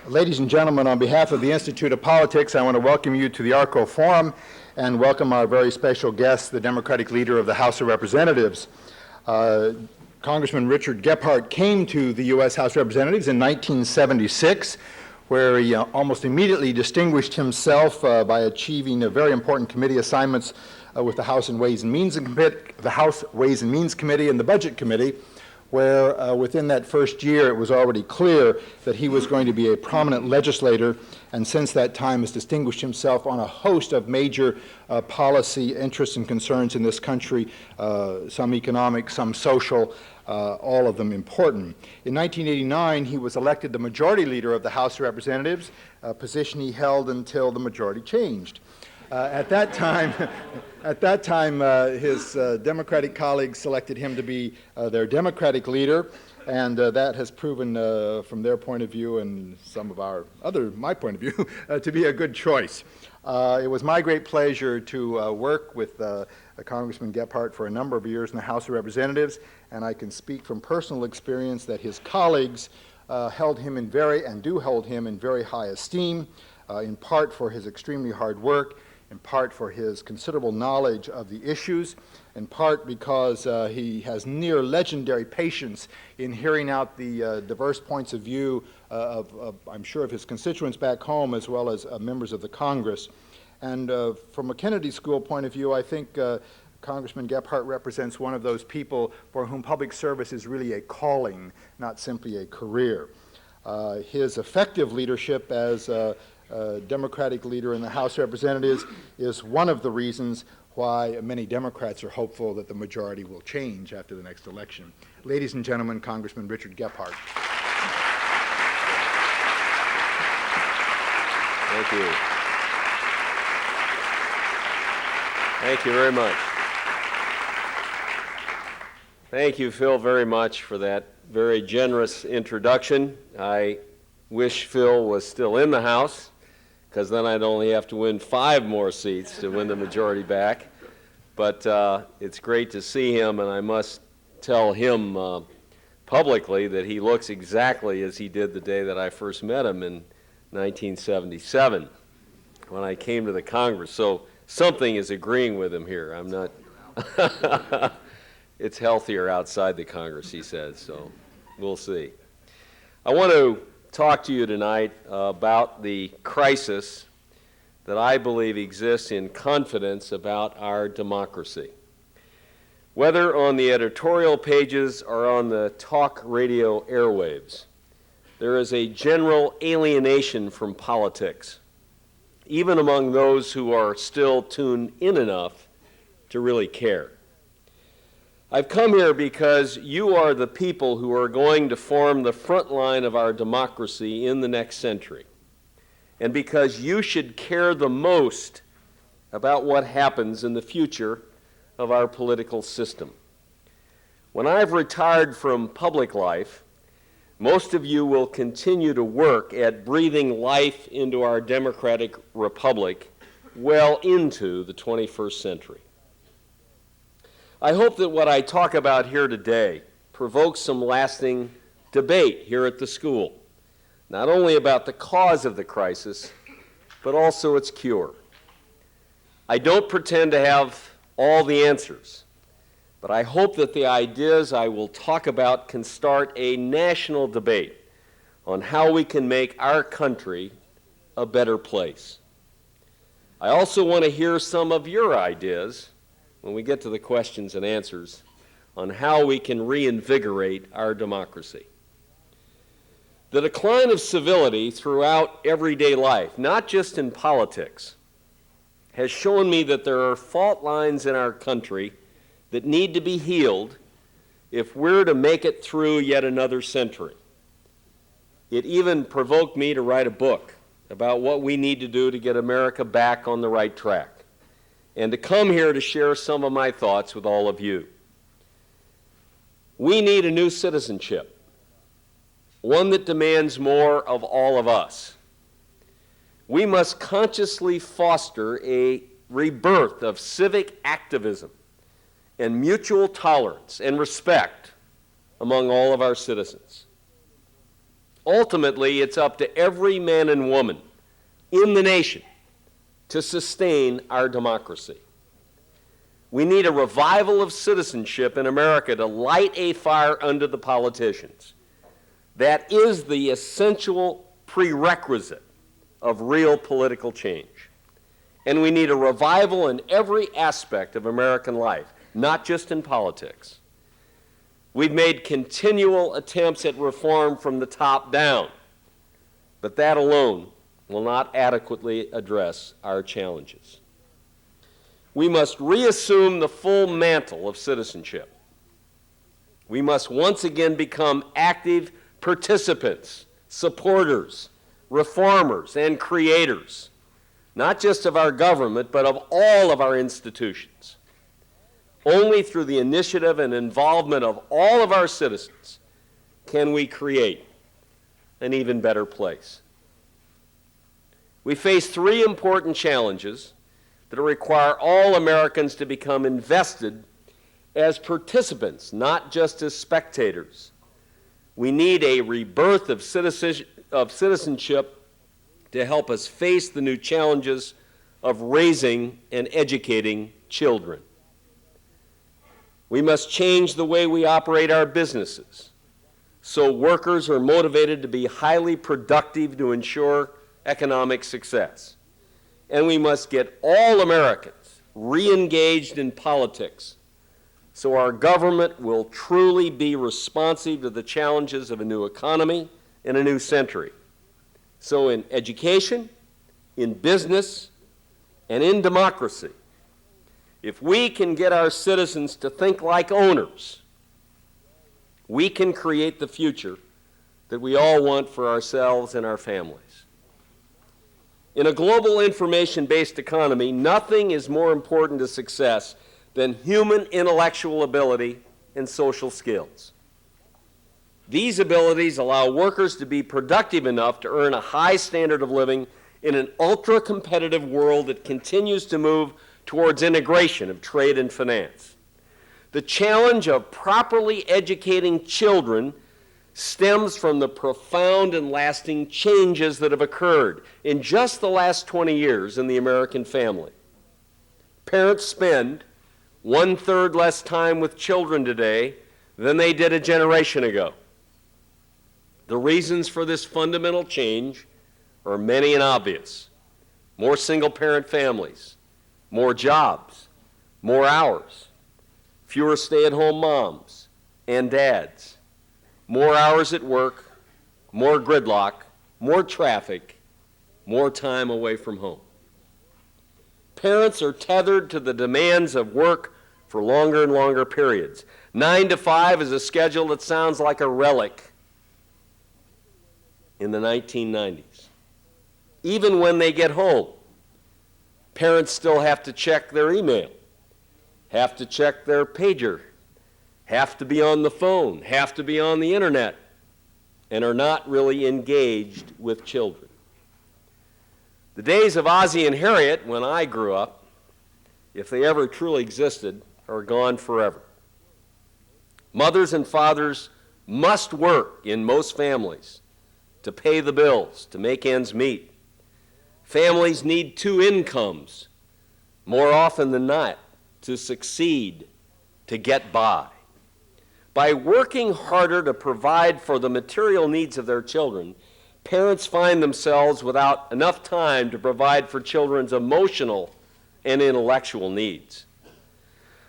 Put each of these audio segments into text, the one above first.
Ladies and gentlemen, on behalf of the Institute of Politics, I want to welcome you to the ARCO Forum and welcome our very special guest, the Democratic leader of the House of Representatives. Congressman Richard Gephardt came to the U.S. House of Representatives in 1976, where he almost immediately distinguished himself by achieving very important committee assignments with the House Ways and Means Committee and the Budget Committee, where within that first year it was already clear that he was going to be a prominent legislator, and since that time has distinguished himself on a host of major policy interests and concerns in this country, some economic, some social, all of them important. In 1989, he was elected the majority leader of the House of Representatives, a position he held until the majority changed. At that time, his Democratic colleagues selected him to be their Democratic leader, and that has proven, from their point of view and some of my point of view, to be a good choice. It was my great pleasure to work with Congressman Gephardt for a number of years in the House of Representatives, and I can speak from personal experience that his colleagues held him in very high esteem, in part for his extremely hard work, in part for his considerable knowledge of the issues, in part because he has near legendary patience in hearing out the diverse points of view I'm sure, of his constituents back home as well as members of the Congress. And from a Kennedy School point of view, I think Congressman Gephardt represents one of those people for whom public service is really a calling, not simply a career. His effective leadership as Democratic leader in the House of Representatives is one of the reasons why many Democrats are hopeful that the majority will change after the next election. Ladies and gentlemen, Congressman Richard Gephardt. Thank you. Thank you very much. Thank you, Phil, very much for that very generous introduction. I wish Phil was still in the House, because then I'd only have to win 5 more seats to win the majority back. But it's great to see him, and I must tell him publicly that he looks exactly as he did the day that I first met him in 1977 when I came to the Congress. So something is agreeing with him here. I'm not... It's healthier outside the Congress, he says, so we'll see. I want to talk to you tonight about the crisis that I believe exists in confidence about our democracy. Whether on the editorial pages or on the talk radio airwaves, there is a general alienation from politics, even among those who are still tuned in enough to really care. I've come here because you are the people who are going to form the front line of our democracy in the next century, and because you should care the most about what happens in the future of our political system. When I've retired from public life, most of you will continue to work at breathing life into our democratic republic well into the 21st century. I hope that what I talk about here today provokes some lasting debate here at the school, not only about the cause of the crisis, but also its cure. I don't pretend to have all the answers, but I hope that the ideas I will talk about can start a national debate on how we can make our country a better place. I also want to hear some of your ideas when we get to the questions and answers on how we can reinvigorate our democracy. The decline of civility throughout everyday life, not just in politics, has shown me that there are fault lines in our country that need to be healed if we're to make it through yet another century. It even provoked me to write a book about what we need to do to get America back on the right track, and to come here to share some of my thoughts with all of you. We need a new citizenship, one that demands more of all of us. We must consciously foster a rebirth of civic activism and mutual tolerance and respect among all of our citizens. Ultimately, it's up to every man and woman in the nation to sustain our democracy. We need a revival of citizenship in America to light a fire under the politicians. That is the essential prerequisite of real political change. And we need a revival in every aspect of American life, not just in politics. We've made continual attempts at reform from the top down, but that alone will not adequately address our challenges. We must reassume the full mantle of citizenship. We must once again become active participants, supporters, reformers, and creators, not just of our government, but of all of our institutions. Only through the initiative and involvement of all of our citizens can we create an even better place. We face three important challenges that require all Americans to become invested as participants, not just as spectators. We need a rebirth of citizenship to help us face the new challenges of raising and educating children. We must change the way we operate our businesses so workers are motivated to be highly productive to ensure economic success. And we must get all Americans re-engaged in politics so our government will truly be responsive to the challenges of a new economy and a new century. So in education, in business, and in democracy, if we can get our citizens to think like owners, we can create the future that we all want for ourselves and our families. In a global information-based economy, nothing is more important to success than human intellectual ability and social skills. These abilities allow workers to be productive enough to earn a high standard of living in an ultra-competitive world that continues to move towards integration of trade and finance. The challenge of properly educating children stems from the profound and lasting changes that have occurred in just the last 20 years in the American family. Parents spend 1/3 less time with children today than they did a generation ago. The reasons for this fundamental change are many and obvious. More single-parent families, more jobs, more hours, fewer stay-at-home moms and dads, more hours at work, more gridlock, more traffic, more time away from home. Parents are tethered to the demands of work for longer and longer periods. 9 to 5 is a schedule that sounds like a relic in the 1990s. Even when they get home, parents still have to check their email, have to check their pager, have to be on the phone, have to be on the internet, and are not really engaged with children. The days of Ozzie and Harriet, when I grew up, if they ever truly existed, are gone forever. Mothers and fathers must work in most families to pay the bills, to make ends meet. Families need 2 incomes more often than not to succeed, to get by. By working harder to provide for the material needs of their children, parents find themselves without enough time to provide for children's emotional and intellectual needs.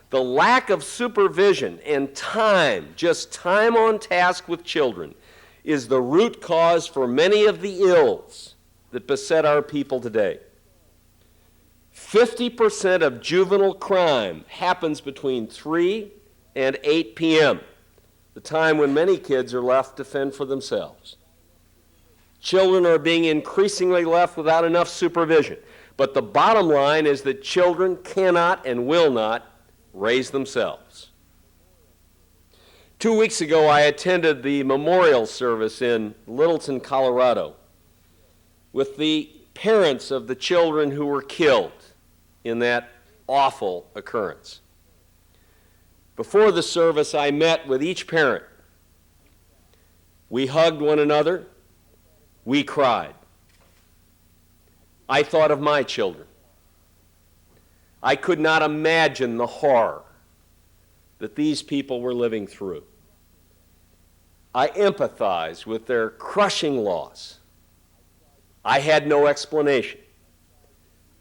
The lack of supervision and time, just time on task with children, is the root cause for many of the ills that beset our people today. 50% of juvenile crime happens between 3 and 8 p.m., the time when many kids are left to fend for themselves. Children are being increasingly left without enough supervision. But the bottom line is that children cannot and will not raise themselves. 2 weeks ago, I attended the memorial service in Littleton, Colorado, with the parents of the children who were killed in that awful occurrence. Before the service, I met with each parent. We hugged one another, We cried. I thought of my children. I could not imagine the horror that these people were living through. I empathized with their crushing loss. I had no explanation.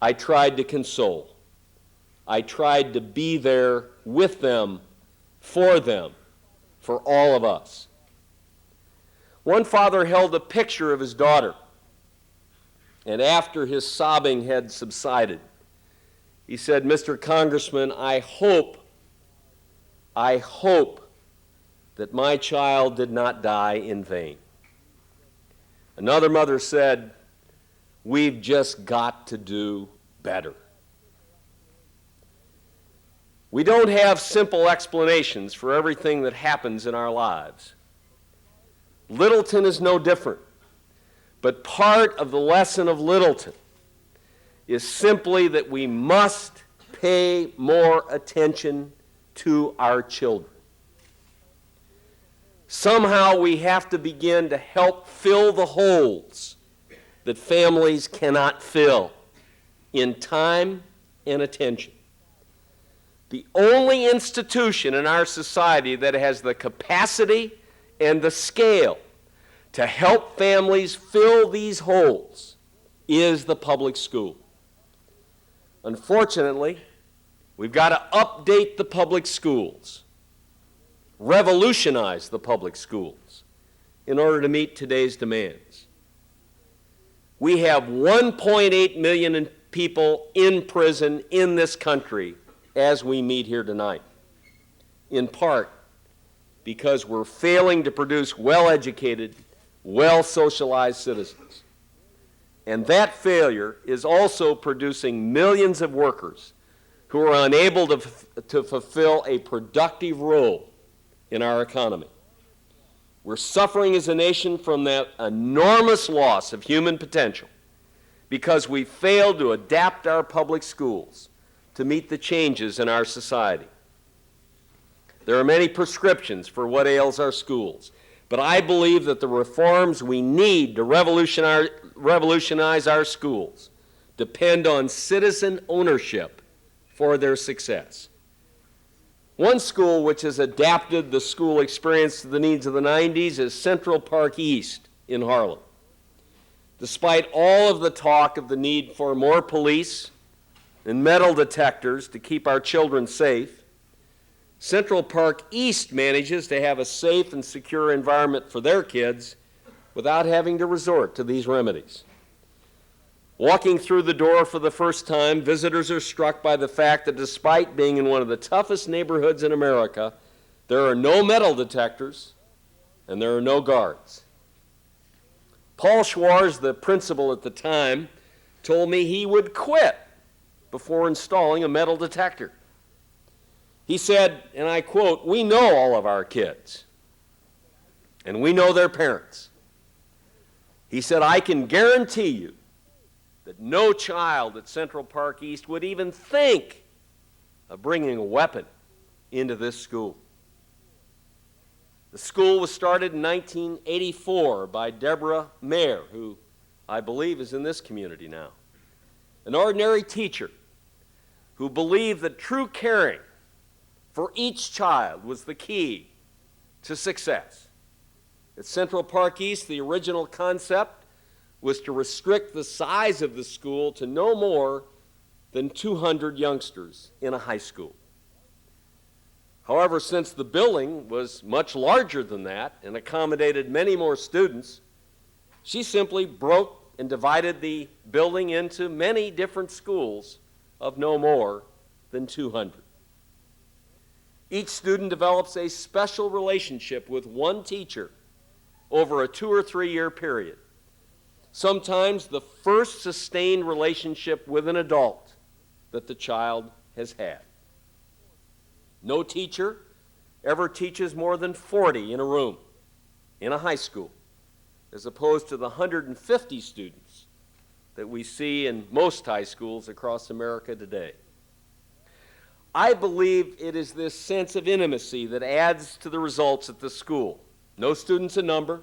I tried to console. I tried to be there with them, for all of us. One father held a picture of his daughter, and after his sobbing had subsided, he said, "Mr. Congressman, I hope that my child did not die in vain." Another mother said, "We've just got to do better." We don't have simple explanations for everything that happens in our lives. Littleton is no different. But part of the lesson of Littleton is simply that we must pay more attention to our children. Somehow we have to begin to help fill the holes that families cannot fill in time and attention. The only institution in our society that has the capacity and the scale to help families fill these holes is the public school. Unfortunately, we've got to update the public schools, revolutionize the public schools in order to meet today's demands. We have 1.8 million people in prison in this country as we meet here tonight, in part because we're failing to produce well-educated, well-socialized citizens. And that failure is also producing millions of workers who are unable to fulfill a productive role in our economy. We're suffering as a nation from that enormous loss of human potential because we failed to adapt our public schools to meet the changes in our society. There are many prescriptions for what ails our schools, but I believe that the reforms we need to revolutionize our schools depend on citizen ownership for their success. One school which has adapted the school experience to the needs of the 90s is Central Park East in Harlem. Despite all of the talk of the need for more police and metal detectors to keep our children safe, Central Park East manages to have a safe and secure environment for their kids without having to resort to these remedies. Walking through the door for the first time, visitors are struck by the fact that despite being in one of the toughest neighborhoods in America, there are no metal detectors and there are no guards. Paul Schwarz, the principal at the time, told me he would quit before installing a metal detector. He said, and I quote, "We know all of our kids, and we know their parents." He said, "I can guarantee you that no child at Central Park East would even think of bringing a weapon into this school." The school was started in 1984 by Deborah Mayer, who I believe is in this community now. An ordinary teacher who believed that true caring for each child was the key to success. At Central Park East, the original concept was to restrict the size of the school to no more than 200 youngsters in a high school. However, since the building was much larger than that and accommodated many more students, she simply broke and divided the building into many different schools of no more than 200. Each student develops a special relationship with one teacher over a 2 or 3 year period. Sometimes the first sustained relationship with an adult that the child has had. No teacher ever teaches more than 40 in a room in a high school, as opposed to the 150 students that we see in most high schools across America today. I believe it is this sense of intimacy that adds to the results at the school. No students in number,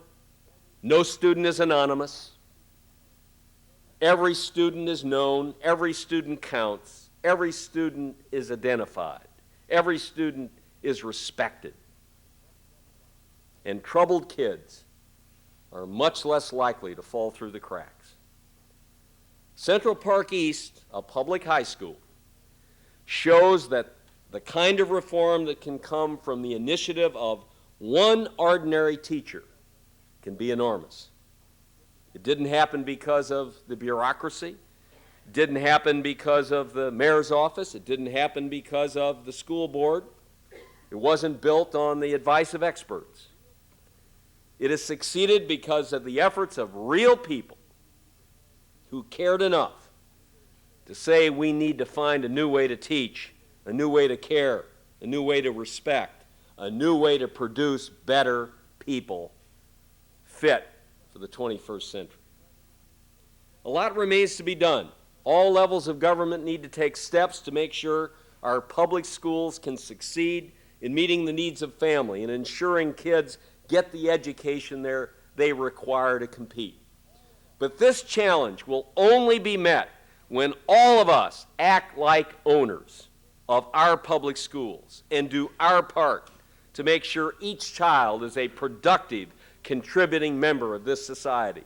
No student is anonymous. Every student is known. Every student counts. Every student is identified. Every student is respected. And troubled kids are much less likely to fall through the cracks. Central Park East, a public high school, shows that the kind of reform that can come from the initiative of one ordinary teacher can be enormous. It didn't happen because of the bureaucracy. It didn't happen because of the mayor's office. It didn't happen because of the school board. It wasn't built on the advice of experts. It has succeeded because of the efforts of real people who cared enough to say we need to find a new way to teach, a new way to care, a new way to respect, a new way to produce better people fit for the 21st century. A lot remains to be done. All levels of government need to take steps to make sure our public schools can succeed in meeting the needs of family and ensuring kids get the education they require to compete. But this challenge will only be met when all of us act like owners of our public schools and do our part to make sure each child is a productive, contributing member of this society.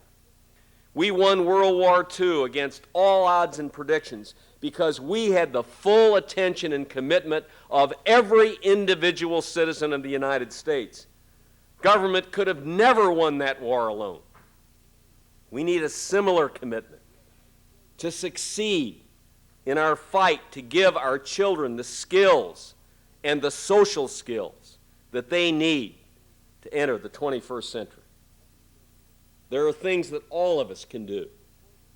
We won World War II against all odds and predictions because we had the full attention and commitment of every individual citizen of the United States. Government could have never won that war alone. We need a similar commitment to succeed in our fight to give our children the skills and the social skills that they need to enter the 21st century. There are things that all of us can do.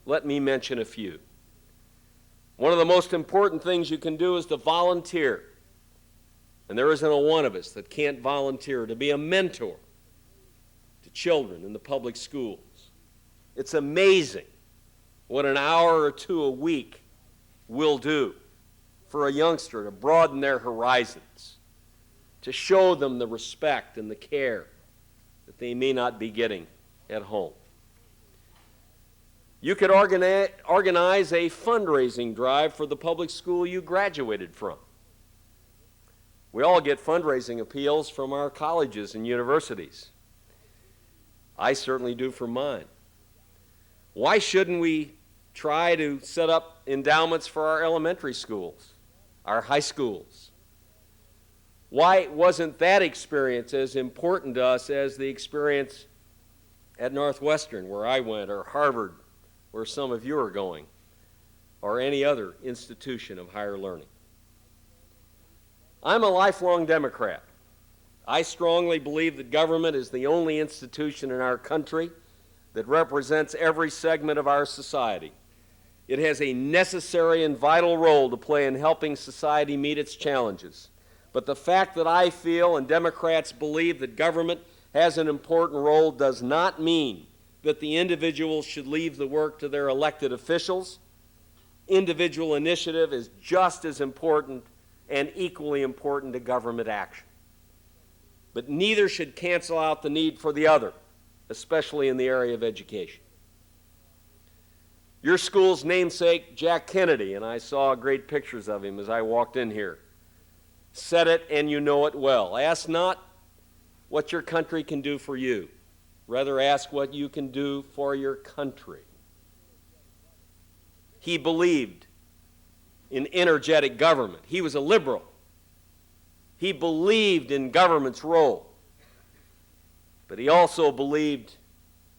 Let me mention a few. One of the most important things you can do is to volunteer. And there isn't a one of us that can't volunteer to be a mentor to children in the public schools. It's amazing what an hour or two a week will do for a youngster to broaden their horizons, to show them the respect and the care that they may not be getting at home. You could organize a fundraising drive for the public school you graduated from. We all get fundraising appeals from our colleges and universities. I certainly do for mine. Why shouldn't we try to set up endowments for our elementary schools, our high schools? Why wasn't that experience as important to us as the experience at Northwestern, where I went, or Harvard, where some of you are going, or any other institution of higher learning? I'm a lifelong Democrat. I strongly believe that government is the only institution in our country that represents every segment of our society. It has a necessary and vital role to play in helping society meet its challenges. But the fact that I feel and Democrats believe that government has an important role does not mean that the individuals should leave the work to their elected officials. Individual initiative is just as important and equally important to government action. But neither should cancel out the need for the other, especially in the area of education. Your school's namesake, Jack Kennedy, and I saw great pictures of him as I walked in here, said it, and you know it well. Ask not what your country can do for you. Rather, ask what you can do for your country. He believed in energetic government. He was a liberal. He believed in government's role. But he also believed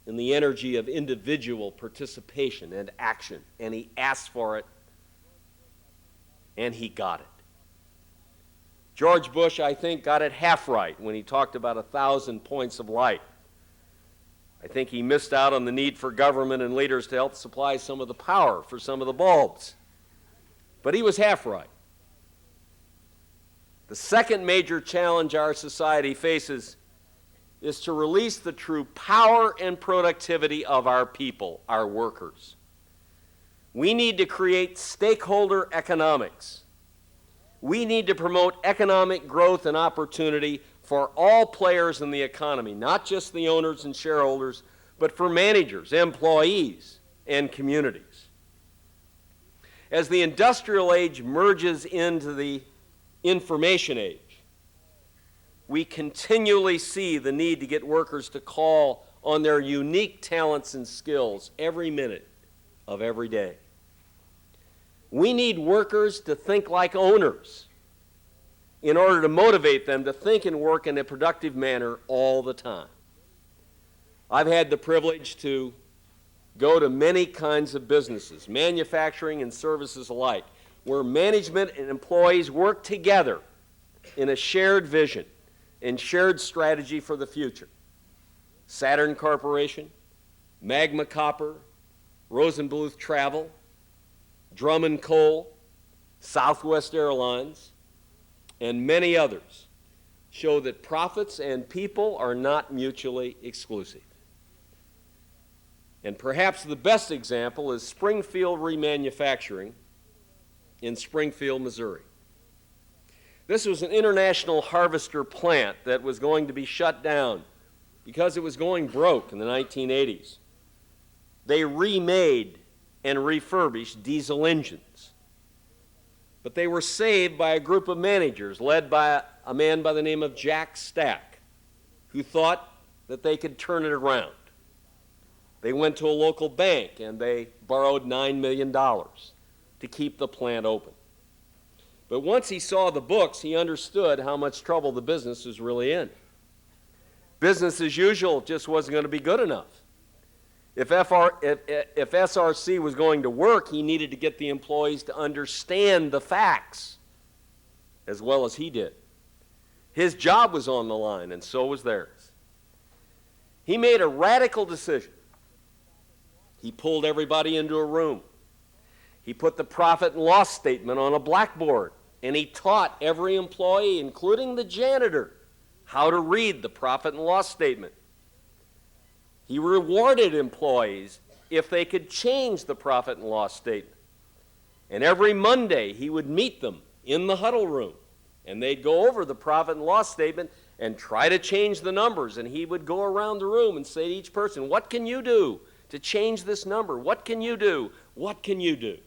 in the energy of individual participation and action. And he asked for it, and he got it. George Bush, I think, got it half right when he talked about 1,000 points of light. I think he missed out on the need for government and leaders to help supply some of the power for some of the bulbs. But he was half right. The second major challenge our society faces is to release the true power and productivity of our people, our workers. We need to create stakeholder economics. We need to promote economic growth and opportunity for all players in the economy, not just the owners and shareholders, but for managers, employees, and communities. As the industrial age merges into the information age, we continually see the need to get workers to call on their unique talents and skills every minute of every day. We need workers to think like owners in order to motivate them to think and work in a productive manner all the time. I've had the privilege to go to many kinds of businesses, manufacturing and services alike, where management and employees work together in a shared vision and shared strategy for the future. Saturn Corporation, Magma Copper, Rosenbluth Travel, Drummond Coal, Southwest Airlines, and many others show that profits and people are not mutually exclusive. And perhaps the best example is Springfield Remanufacturing in Springfield, Missouri. This was an international harvester plant that was going to be shut down because it was going broke in the 1980s. They remade and refurbished diesel engines. But they were saved by a group of managers led by a man by the name of Jack Stack, who thought that they could turn it around. They went to a local bank and they borrowed $9 million to keep the plant open. But once he saw the books, he understood how much trouble the business was really in. Business as usual just wasn't going to be good enough. If SRC was going to work, he needed to get the employees to understand the facts as well as he did. His job was on the line, and so was theirs. He made a radical decision. He pulled everybody into a room. He put the profit and loss statement on a blackboard, and he taught every employee, including the janitor, how to read the profit and loss statement. He rewarded employees if they could change the profit and loss statement. And every Monday, he would meet them in the huddle room, and they'd go over the profit and loss statement and try to change the numbers. And he would go around the room and say to each person, "What can you do to change this number? What can you do? What can you do?"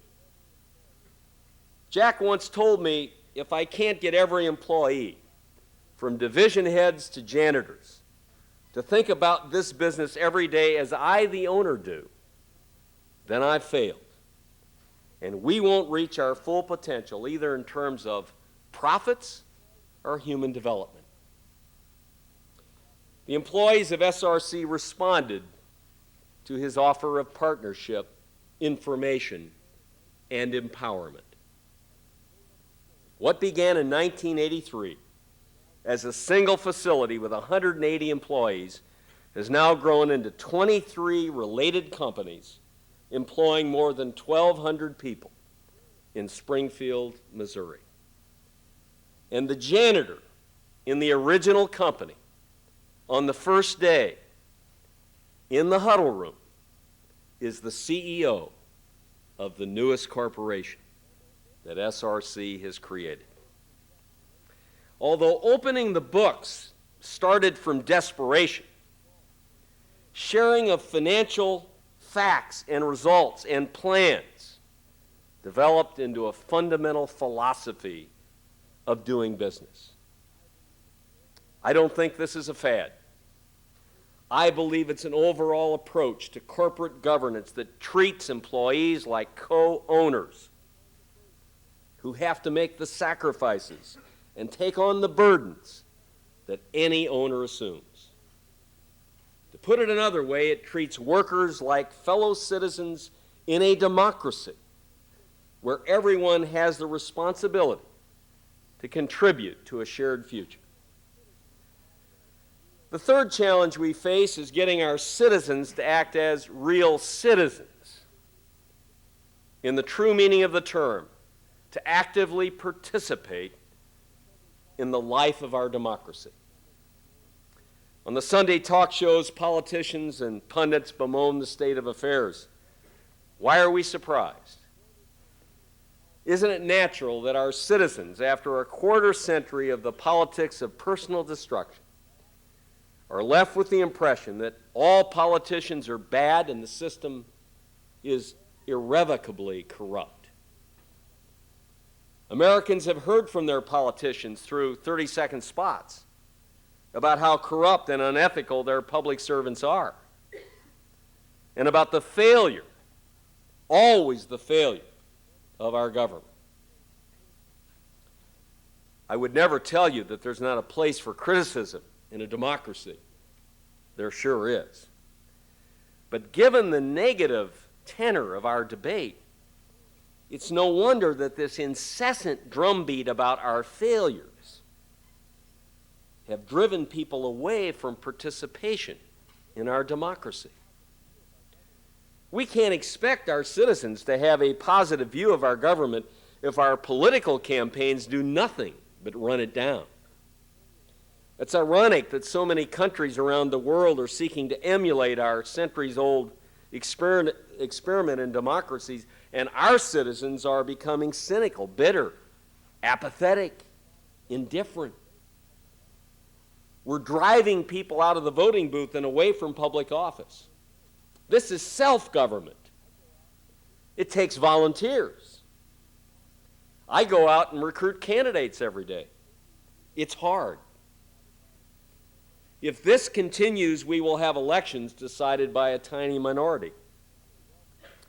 Jack once told me, if I can't get every employee, from division heads to janitors, to think about this business every day as I, the owner, do, then I've failed. And we won't reach our full potential either in terms of profits or human development. The employees of SRC responded to his offer of partnership, information, and empowerment. What began in 1983 as a single facility with 180 employees has now grown into 23 related companies employing more than 1,200 people in Springfield, Missouri. And the janitor in the original company on the first day in the huddle room is the CEO of the newest corporation that SRC has created. Although opening the books started from desperation, sharing of financial facts and results and plans developed into a fundamental philosophy of doing business. I don't think this is a fad. I believe it's an overall approach to corporate governance that treats employees like co-owners who have to make the sacrifices and take on the burdens that any owner assumes. To put it another way, it treats workers like fellow citizens in a democracy where everyone has the responsibility to contribute to a shared future. The third challenge we face is getting our citizens to act as real citizens in the true meaning of the term, to actively participate in the life of our democracy. On the Sunday talk shows, politicians and pundits bemoan the state of affairs. Why are we surprised? Isn't it natural that our citizens, after a quarter century of the politics of personal destruction, are left with the impression that all politicians are bad and the system is irrevocably corrupt. Americans have heard from their politicians through 30-second spots about how corrupt and unethical their public servants are, and about the failure, always the failure, of our government. I would never tell you that there's not a place for criticism in a democracy. There sure is. But given the negative tenor of our debate, it's no wonder that this incessant drumbeat about our failures have driven people away from participation in our democracy. We can't expect our citizens to have a positive view of our government if our political campaigns do nothing but run it down. It's ironic that so many countries around the world are seeking to emulate our centuries-old experiment in democracies, and our citizens are becoming cynical, bitter, apathetic, indifferent. We're driving people out of the voting booth and away from public office. This is self-government. It takes volunteers. I go out and recruit candidates every day. It's hard. If this continues, we will have elections decided by a tiny minority.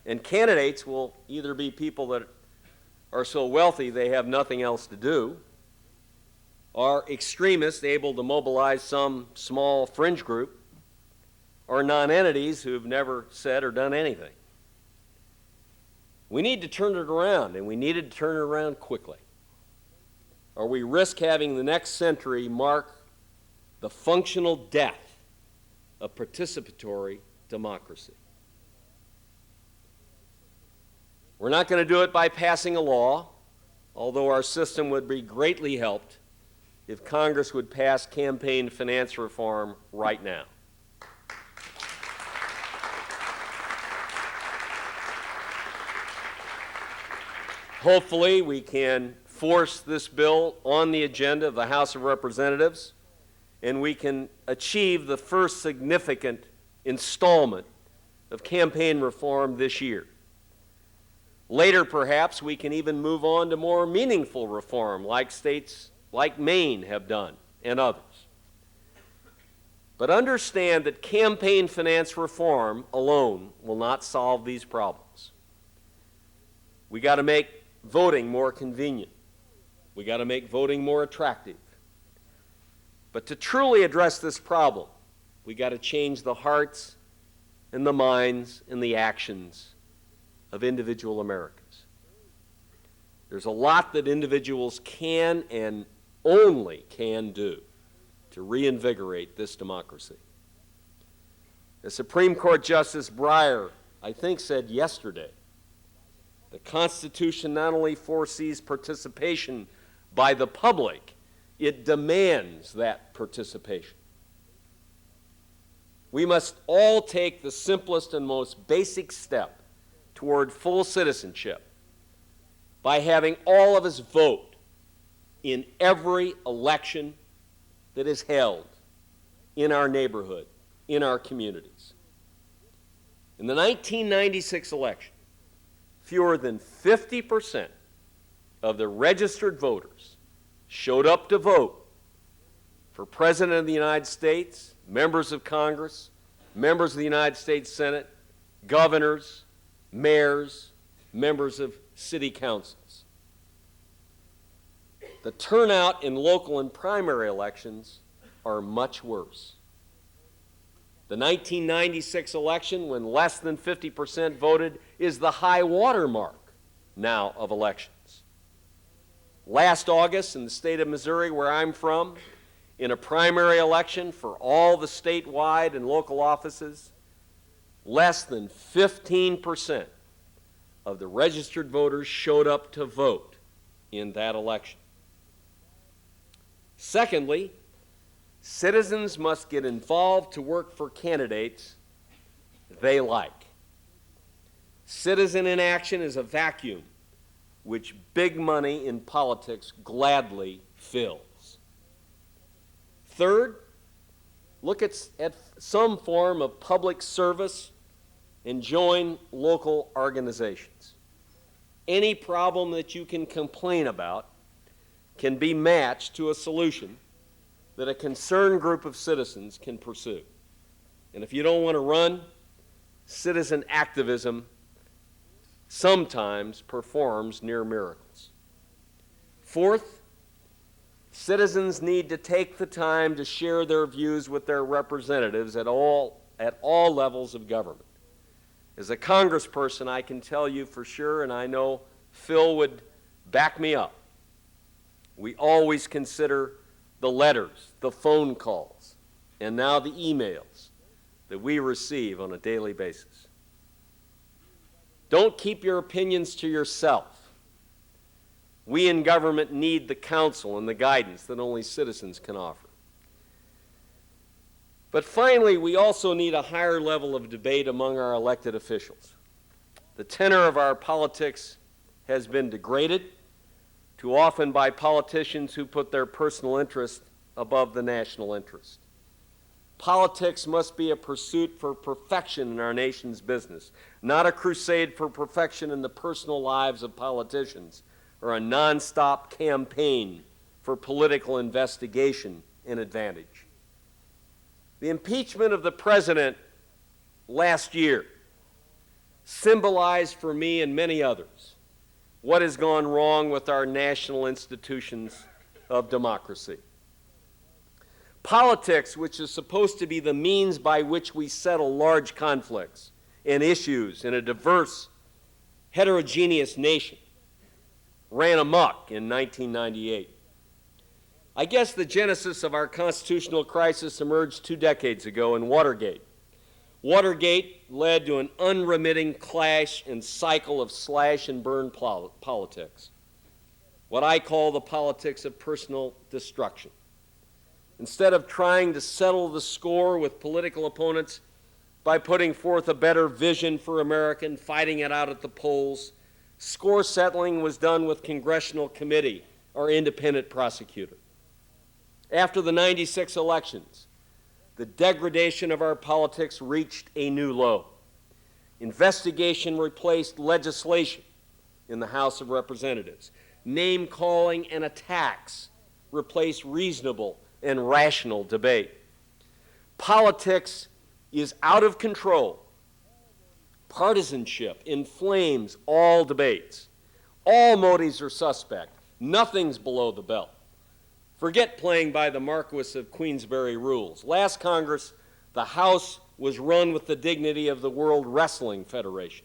And candidates will either be people that are so wealthy they have nothing else to do, or extremists able to mobilize some small fringe group, or non-entities who've never said or done anything. We need to turn it around, and we need to turn it around quickly, or we risk having the next century mark the functional death of participatory democracy. We're not going to do it by passing a law, although our system would be greatly helped if Congress would pass campaign finance reform right now. Hopefully, we can force this bill on the agenda of the House of Representatives, and we can achieve the first significant installment of campaign reform this year. Later, perhaps, we can even move on to more meaningful reform like states like Maine have done and others. But understand that campaign finance reform alone will not solve these problems. We got to make voting more convenient. We got to make voting more attractive. But to truly address this problem, we got to change the hearts and the minds and the actions of individual Americans. There's a lot that individuals can and only can do to reinvigorate this democracy. The Supreme Court Justice Breyer, I think, said yesterday, the Constitution not only foresees participation by the public, it demands that participation. We must all take the simplest and most basic step toward full citizenship by having all of us vote in every election that is held in our neighborhood, in our communities. In the 1996 election, fewer than 50% of the registered voters showed up to vote for President of the United States, members of Congress, members of the United States Senate, governors, mayors, members of city councils. The turnout in local and primary elections are much worse. The 1996 election, when less than 50% voted, is the high water mark now of elections. Last August, in the state of Missouri, where I'm from, in a primary election for all the statewide and local offices, less than 15% of the registered voters showed up to vote in that election. Secondly, citizens must get involved to work for candidates they like. Citizen inaction is a vacuum which big money in politics gladly fills. Third, look at some form of public service and join local organizations. Any problem that you can complain about can be matched to a solution that a concerned group of citizens can pursue. And if you don't want to run, citizen activism sometimes performs near miracles. Fourth, citizens need to take the time to share their views with their representatives at all levels of government. As a congressperson, I can tell you for sure, and I know Phil would back me up, we always consider the letters, the phone calls, and now the emails that we receive on a daily basis. Don't keep your opinions to yourself. We in government need the counsel and the guidance that only citizens can offer. But finally, we also need a higher level of debate among our elected officials. The tenor of our politics has been degraded, too often by politicians who put their personal interest above the national interest. Politics must be a pursuit for perfection in our nation's business, not a crusade for perfection in the personal lives of politicians, or a nonstop campaign for political investigation and advantage. The impeachment of the president last year symbolized for me and many others what has gone wrong with our national institutions of democracy. Politics, which is supposed to be the means by which we settle large conflicts and issues in a diverse, heterogeneous nation, ran amok in 1998. I guess the genesis of our constitutional crisis emerged 2 decades ago in Watergate. Watergate led to an unremitting clash and cycle of slash and burn politics, what I call the politics of personal destruction. Instead of trying to settle the score with political opponents by putting forth a better vision for America and fighting it out at the polls, score settling was done with congressional committee or independent prosecutor. After the '96 elections, the degradation of our politics reached a new low. Investigation replaced legislation in the House of Representatives. Name-calling and attacks replaced reasonable and rational debate. Politics is out of control. Partisanship inflames all debates. All motives are suspect. Nothing's below the belt. Forget playing by the Marquis of Queensberry rules. Last Congress, the House was run with the dignity of the World Wrestling Federation.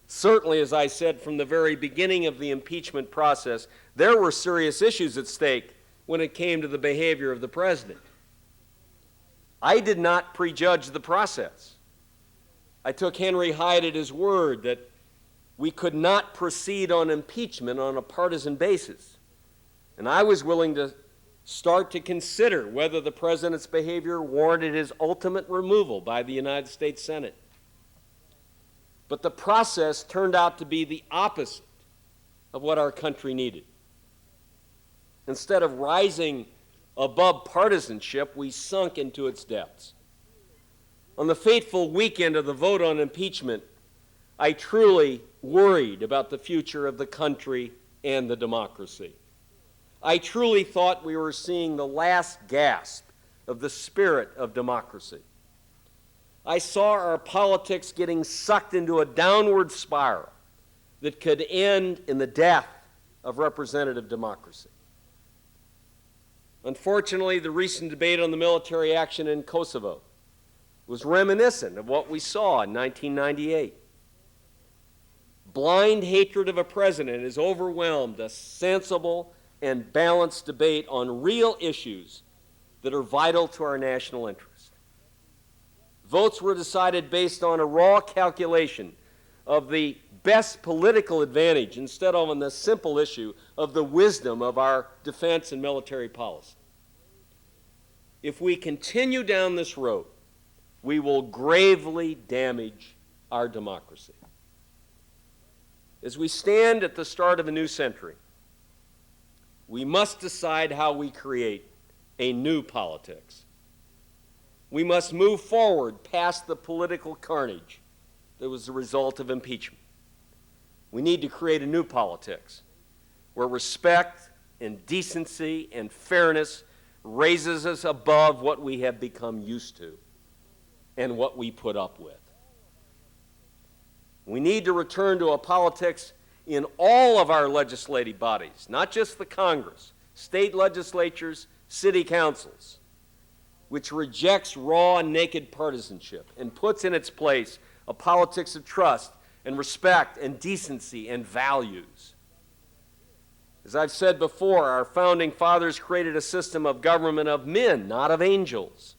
Certainly, as I said from the very beginning of the impeachment process, there were serious issues at stake when it came to the behavior of the president. I did not prejudge the process. I took Henry Hyde at his word that we could not proceed on impeachment on a partisan basis. And I was willing to start to consider whether the president's behavior warranted his ultimate removal by the United States Senate. But the process turned out to be the opposite of what our country needed. Instead of rising above partisanship, we sunk into its depths. On the fateful weekend of the vote on impeachment, I truly worried about the future of the country and the democracy. I truly thought we were seeing the last gasp of the spirit of democracy. I saw our politics getting sucked into a downward spiral that could end in the death of representative democracy. Unfortunately, the recent debate on the military action in Kosovo was reminiscent of what we saw in 1998. Blind hatred of a president has overwhelmed a sensible and balanced debate on real issues that are vital to our national interest. Votes were decided based on a raw calculation of the best political advantage instead of on the simple issue of the wisdom of our defense and military policy. If we continue down this road, we will gravely damage our democracy. As we stand at the start of a new century, we must decide how we create a new politics, We must move forward past the political carnage that was the result of impeachment. We need to create a new politics where respect and decency and fairness raises us above what we have become used to and what we put up with. We need to return to a politics in all of our legislative bodies, not just the Congress, state legislatures, city councils, which rejects raw and naked partisanship and puts in its place a politics of trust and respect and decency and values. As I've said before, our founding fathers created a system of government of men, not of angels.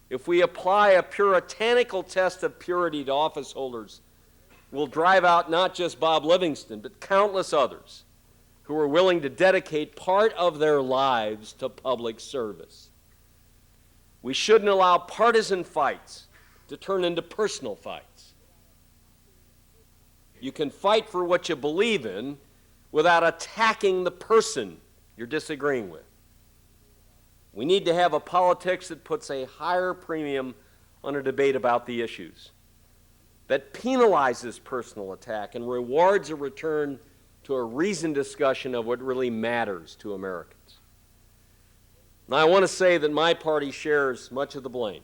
If we apply a puritanical test of purity to office holders, we'll drive out not just Bob Livingston, but countless others who are willing to dedicate part of their lives to public service. We shouldn't allow partisan fights to turn into personal fights. You can fight for what you believe in without attacking the person you're disagreeing with. We need to have a politics that puts a higher premium on a debate about the issues, that penalizes personal attack and rewards a return to a reasoned discussion of what really matters to Americans. Now, I want to say that my party shares much of the blame.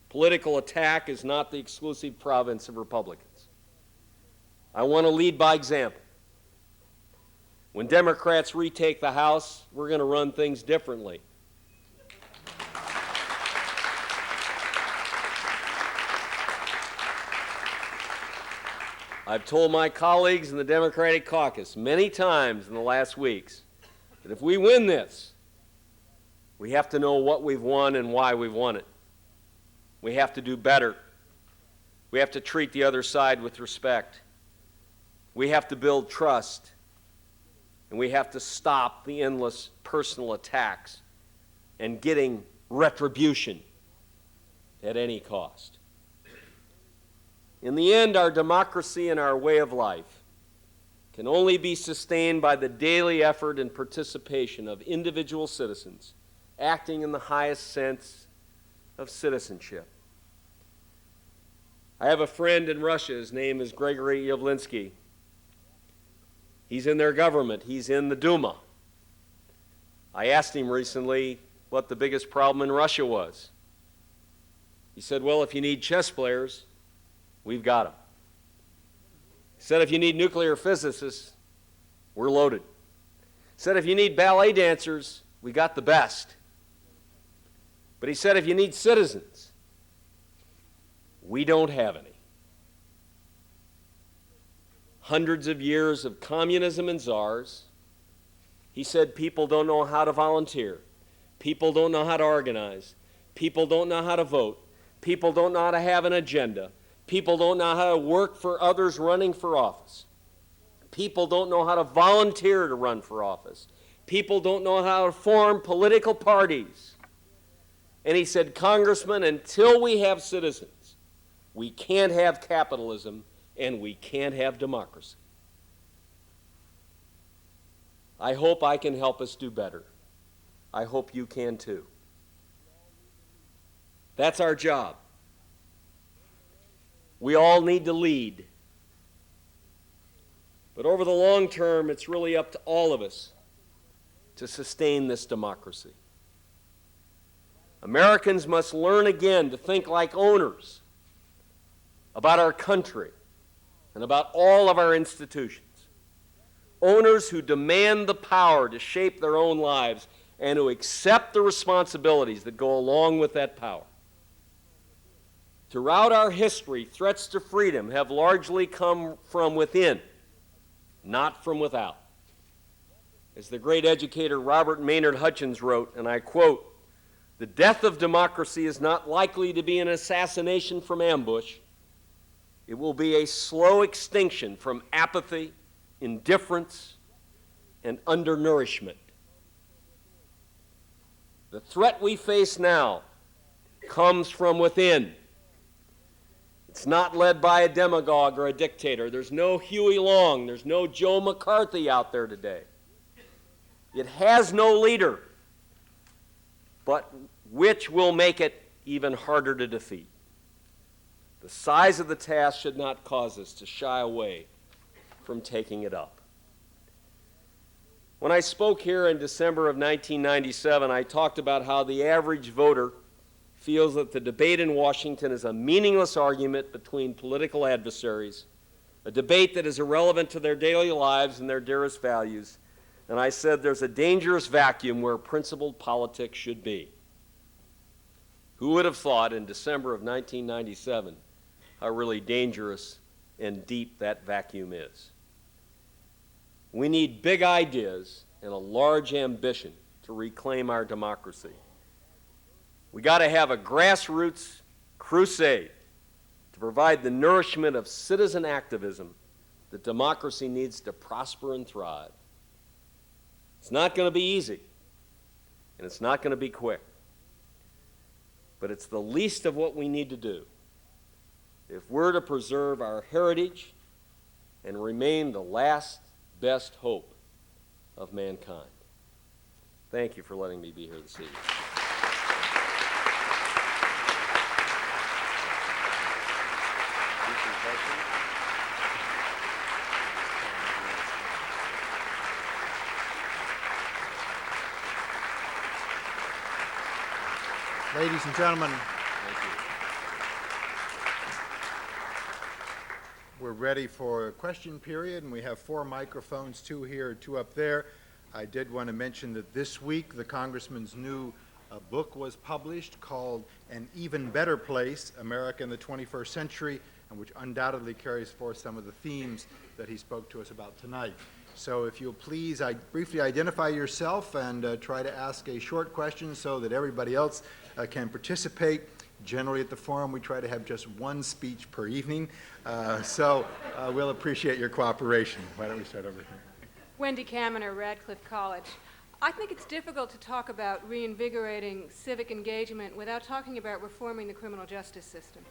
Political attack is not the exclusive province of Republicans. I want to lead by example. When Democrats retake the House, we're going to run things differently. I've told my colleagues in the Democratic caucus many times in the last weeks that if we win this, we have to know what we've won and why we've won it. We have to do better. We have to treat the other side with respect. We have to build trust. And we have to stop the endless personal attacks and getting retribution at any cost. In the end, our democracy and our way of life can only be sustained by the daily effort and participation of individual citizens acting in the highest sense of citizenship. I have a friend in Russia. His name is Gregory Yavlinsky. He's in their government. He's in the Duma. I asked him recently what the biggest problem in Russia was. He said, well, if you need chess players, we've got them. He said, if you need nuclear physicists, we're loaded. He said, if you need ballet dancers, we got the best. But he said, if you need citizens, we don't have any. Hundreds of years of communism and czars. He said people don't know how to volunteer. People don't know how to organize. People don't know how to vote. People don't know how to have an agenda. People don't know how to work for others running for office. People don't know how to volunteer to run for office. People don't know how to form political parties. And he said, Congressman, until we have citizens, we can't have capitalism and we can't have democracy. I hope I can help us do better. I hope you can too. That's our job. We all need to lead. But over the long term, it's really up to all of us to sustain this democracy. Americans must learn again to think like owners about our country and about all of our institutions. Owners who demand the power to shape their own lives and who accept the responsibilities that go along with that power. Throughout our history, threats to freedom have largely come from within, not from without. As the great educator Robert Maynard Hutchins wrote, and I quote, "The death of democracy is not likely to be an assassination from ambush. It will be a slow extinction from apathy, indifference, and undernourishment." The threat we face now comes from within. It's not led by a demagogue or a dictator. There's no Huey Long. There's no Joe McCarthy out there today. It has no leader. But which will make it even harder to defeat. The size of the task should not cause us to shy away from taking it up. When I spoke here in December of 1997, I talked about how the average voter feels that the debate in Washington is a meaningless argument between political adversaries, a debate that is irrelevant to their daily lives and their dearest values. And I said there's a dangerous vacuum where principled politics should be. Who would have thought in December of 1997 how really dangerous and deep that vacuum is? We need big ideas and a large ambition to reclaim our democracy. We got to have a grassroots crusade to provide the nourishment of citizen activism that democracy needs to prosper and thrive. It's not going to be easy, and it's not going to be quick, but it's the least of what we need to do if we're to preserve our heritage and remain the last best hope of mankind. Thank you for letting me be here this evening. Ladies and gentlemen, we're ready for a question period, and we have 4 microphones, 2 here, 2 up there. I did want to mention that this week the Congressman's new book was published called An Even Better Place, America in the 21st Century, and which undoubtedly carries forth some of the themes that he spoke to us about tonight. So if you'll please briefly identify yourself and try to ask a short question so that everybody else can participate. Generally at the forum we try to have just 1 speech per evening, so we'll appreciate your cooperation. Why don't we start over here? Wendy Kaminer, Radcliffe College. I think it's difficult to talk about reinvigorating civic engagement without talking about reforming the criminal justice system.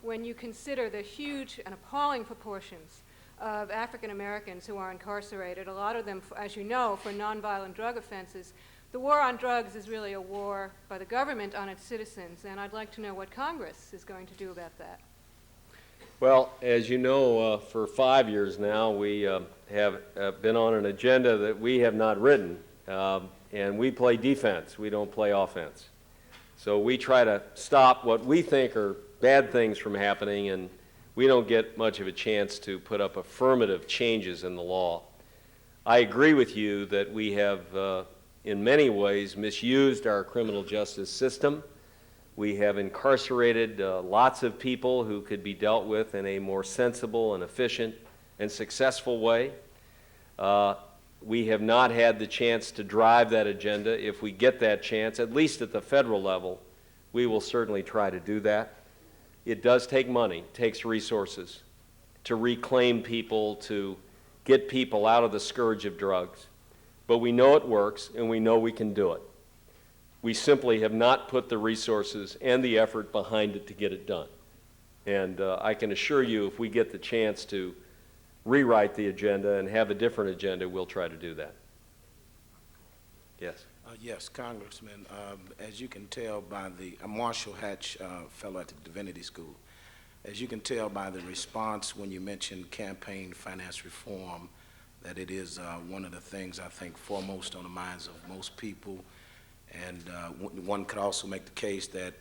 When you consider the huge and appalling proportions of African Americans who are incarcerated, a lot of them, as you know, for nonviolent drug offenses, the war on drugs is really a war by the government on its citizens, and I'd like to know what Congress is going to do about that. Well, as you know, for 5 years now, we have been on an agenda that we have not written, and we play defense. We don't play offense. So we try to stop what we think are bad things from happening, and we don't get much of a chance to put up affirmative changes in the law. I agree with you that we have, in many ways, misused our criminal justice system. We have incarcerated lots of people who could be dealt with in a more sensible and efficient and successful way. We have not had the chance to drive that agenda. If we get that chance, at least at the federal level, we will certainly try to do that. It does take money, takes resources to reclaim people, to get people out of the scourge of drugs. But we know it works, and we know we can do it. We simply have not put the resources and the effort behind it to get it done. And I can assure you, if we get the chance to rewrite the agenda and have a different agenda, we'll try to do that. Yes? Yes, Congressman. As you can tell by I'm Marshall Hatch, fellow at the Divinity School. As you can tell by the response when you mentioned campaign finance reform, that it is one of the things I think foremost on the minds of most people. And one could also make the case that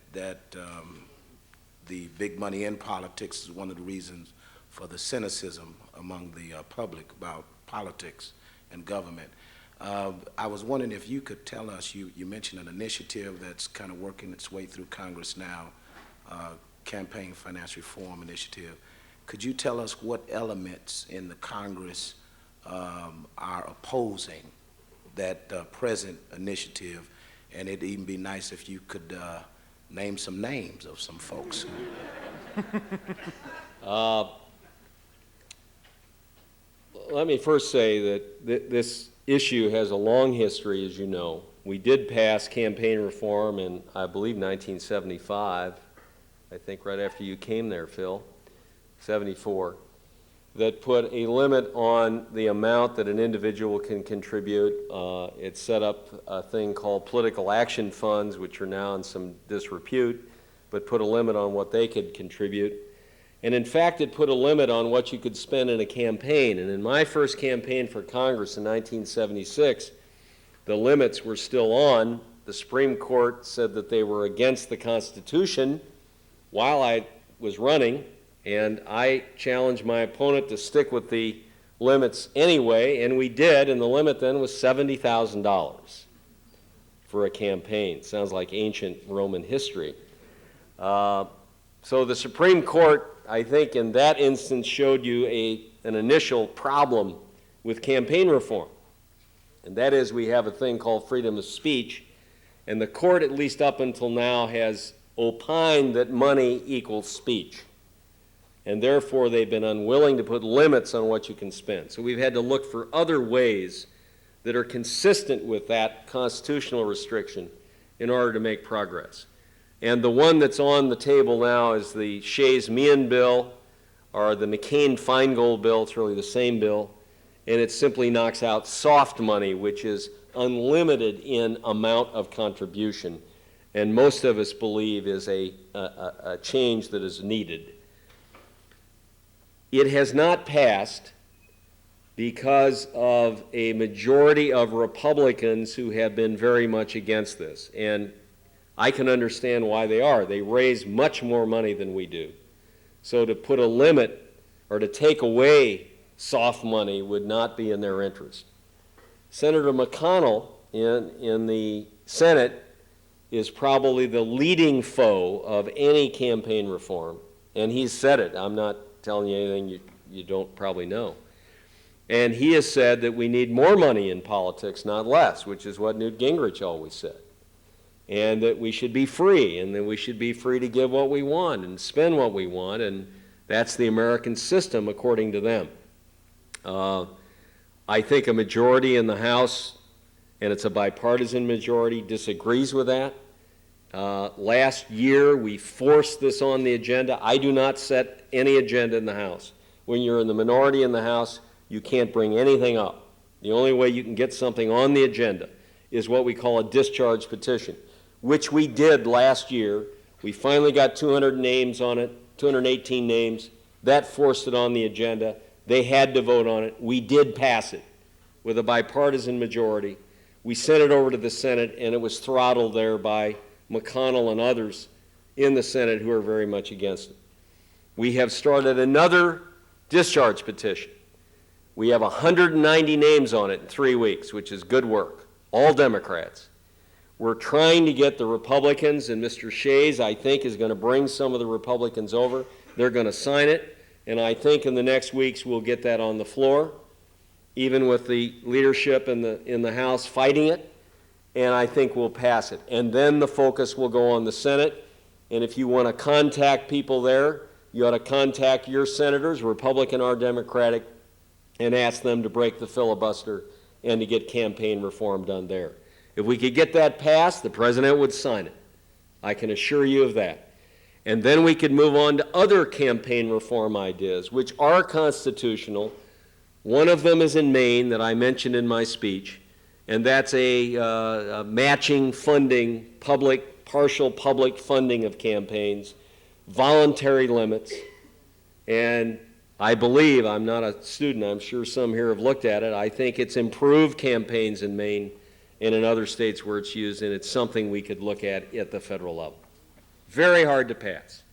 the big money in politics is one of the reasons for the cynicism among the public about politics and government. I was wondering if you could tell us, you mentioned an initiative that's kind of working its way through Congress now, Campaign Finance Reform Initiative. Could you tell us what elements in the Congress are opposing that present initiative? And it'd even be nice if you could name some names of some folks. Let me first say that this issue has a long history, as you know. We did pass campaign reform in, I believe, 1975, I think right after you came there, Phil, 74. that put a limit on the amount that an individual can contribute. It set up a thing called political action funds, which are now in some disrepute, but put a limit on what they could contribute. And in fact, it put a limit on what you could spend in a campaign. And in my first campaign for Congress in 1976, the limits were still on. The Supreme Court said that they were against the Constitution while I was running, and I challenged my opponent to stick with the limits anyway, and we did, and the limit then was $70,000 for a campaign. Sounds like ancient Roman history. So the Supreme Court, I think, in that instance showed you an initial problem with campaign reform, and that is we have a thing called freedom of speech, and the court, at least up until now, has opined that money equals speech, and therefore they've been unwilling to put limits on what you can spend. So we've had to look for other ways that are consistent with that constitutional restriction in order to make progress. And the one that's on the table now is the Shays-Meehan bill, or the McCain-Feingold bill. It's really the same bill, and it simply knocks out soft money, which is unlimited in amount of contribution, and most of us believe is a change that is needed. It has not passed because of a majority of Republicans who have been very much against this, and I can understand why they are. They raise much more money than we do. So to put a limit or to take away soft money would not be in their interest. Senator McConnell in the Senate is probably the leading foe of any campaign reform, and he's said it. I'm not telling you anything you don't probably know. And he has said that we need more money in politics, not less, which is what Newt Gingrich always said. And that we should be free, and that we should be free to give what we want and spend what we want, and that's the American system according to them. I think a majority in the House, and it's a bipartisan majority, disagrees with that. Last year, we forced this on the agenda. I do not set any agenda in the House. When you're in the minority in the House, you can't bring anything up. The only way you can get something on the agenda is what we call a discharge petition, which we did last year. We finally got 200 names on it, 218 names. That forced it on the agenda. They had to vote on it. We did pass it with a bipartisan majority. We sent it over to the Senate, and it was throttled there by McConnell and others in the Senate who are very much against it. We have started another discharge petition. We have 190 names on it in 3 weeks, which is good work, all Democrats. We're trying to get the Republicans, and Mr. Shays, I think, is going to bring some of the Republicans over. They're going to sign it, and I think in the next weeks we'll get that on the floor, even with the leadership in the House fighting it, and I think we'll pass it. And then the focus will go on the Senate, and if you want to contact people there, you ought to contact your senators, Republican or Democratic, and ask them to break the filibuster and to get campaign reform done there. If we could get that passed, the president would sign it. I can assure you of that. And then we could move on to other campaign reform ideas, which are constitutional. One of them is in Maine that I mentioned in my speech, and that's a matching funding, partial public funding of campaigns, voluntary limits, and I believe, I'm not a student, I'm sure some here have looked at it, I think it's improved campaigns in Maine and in other states where it's used, and it's something we could look at the federal level. Very hard to pass.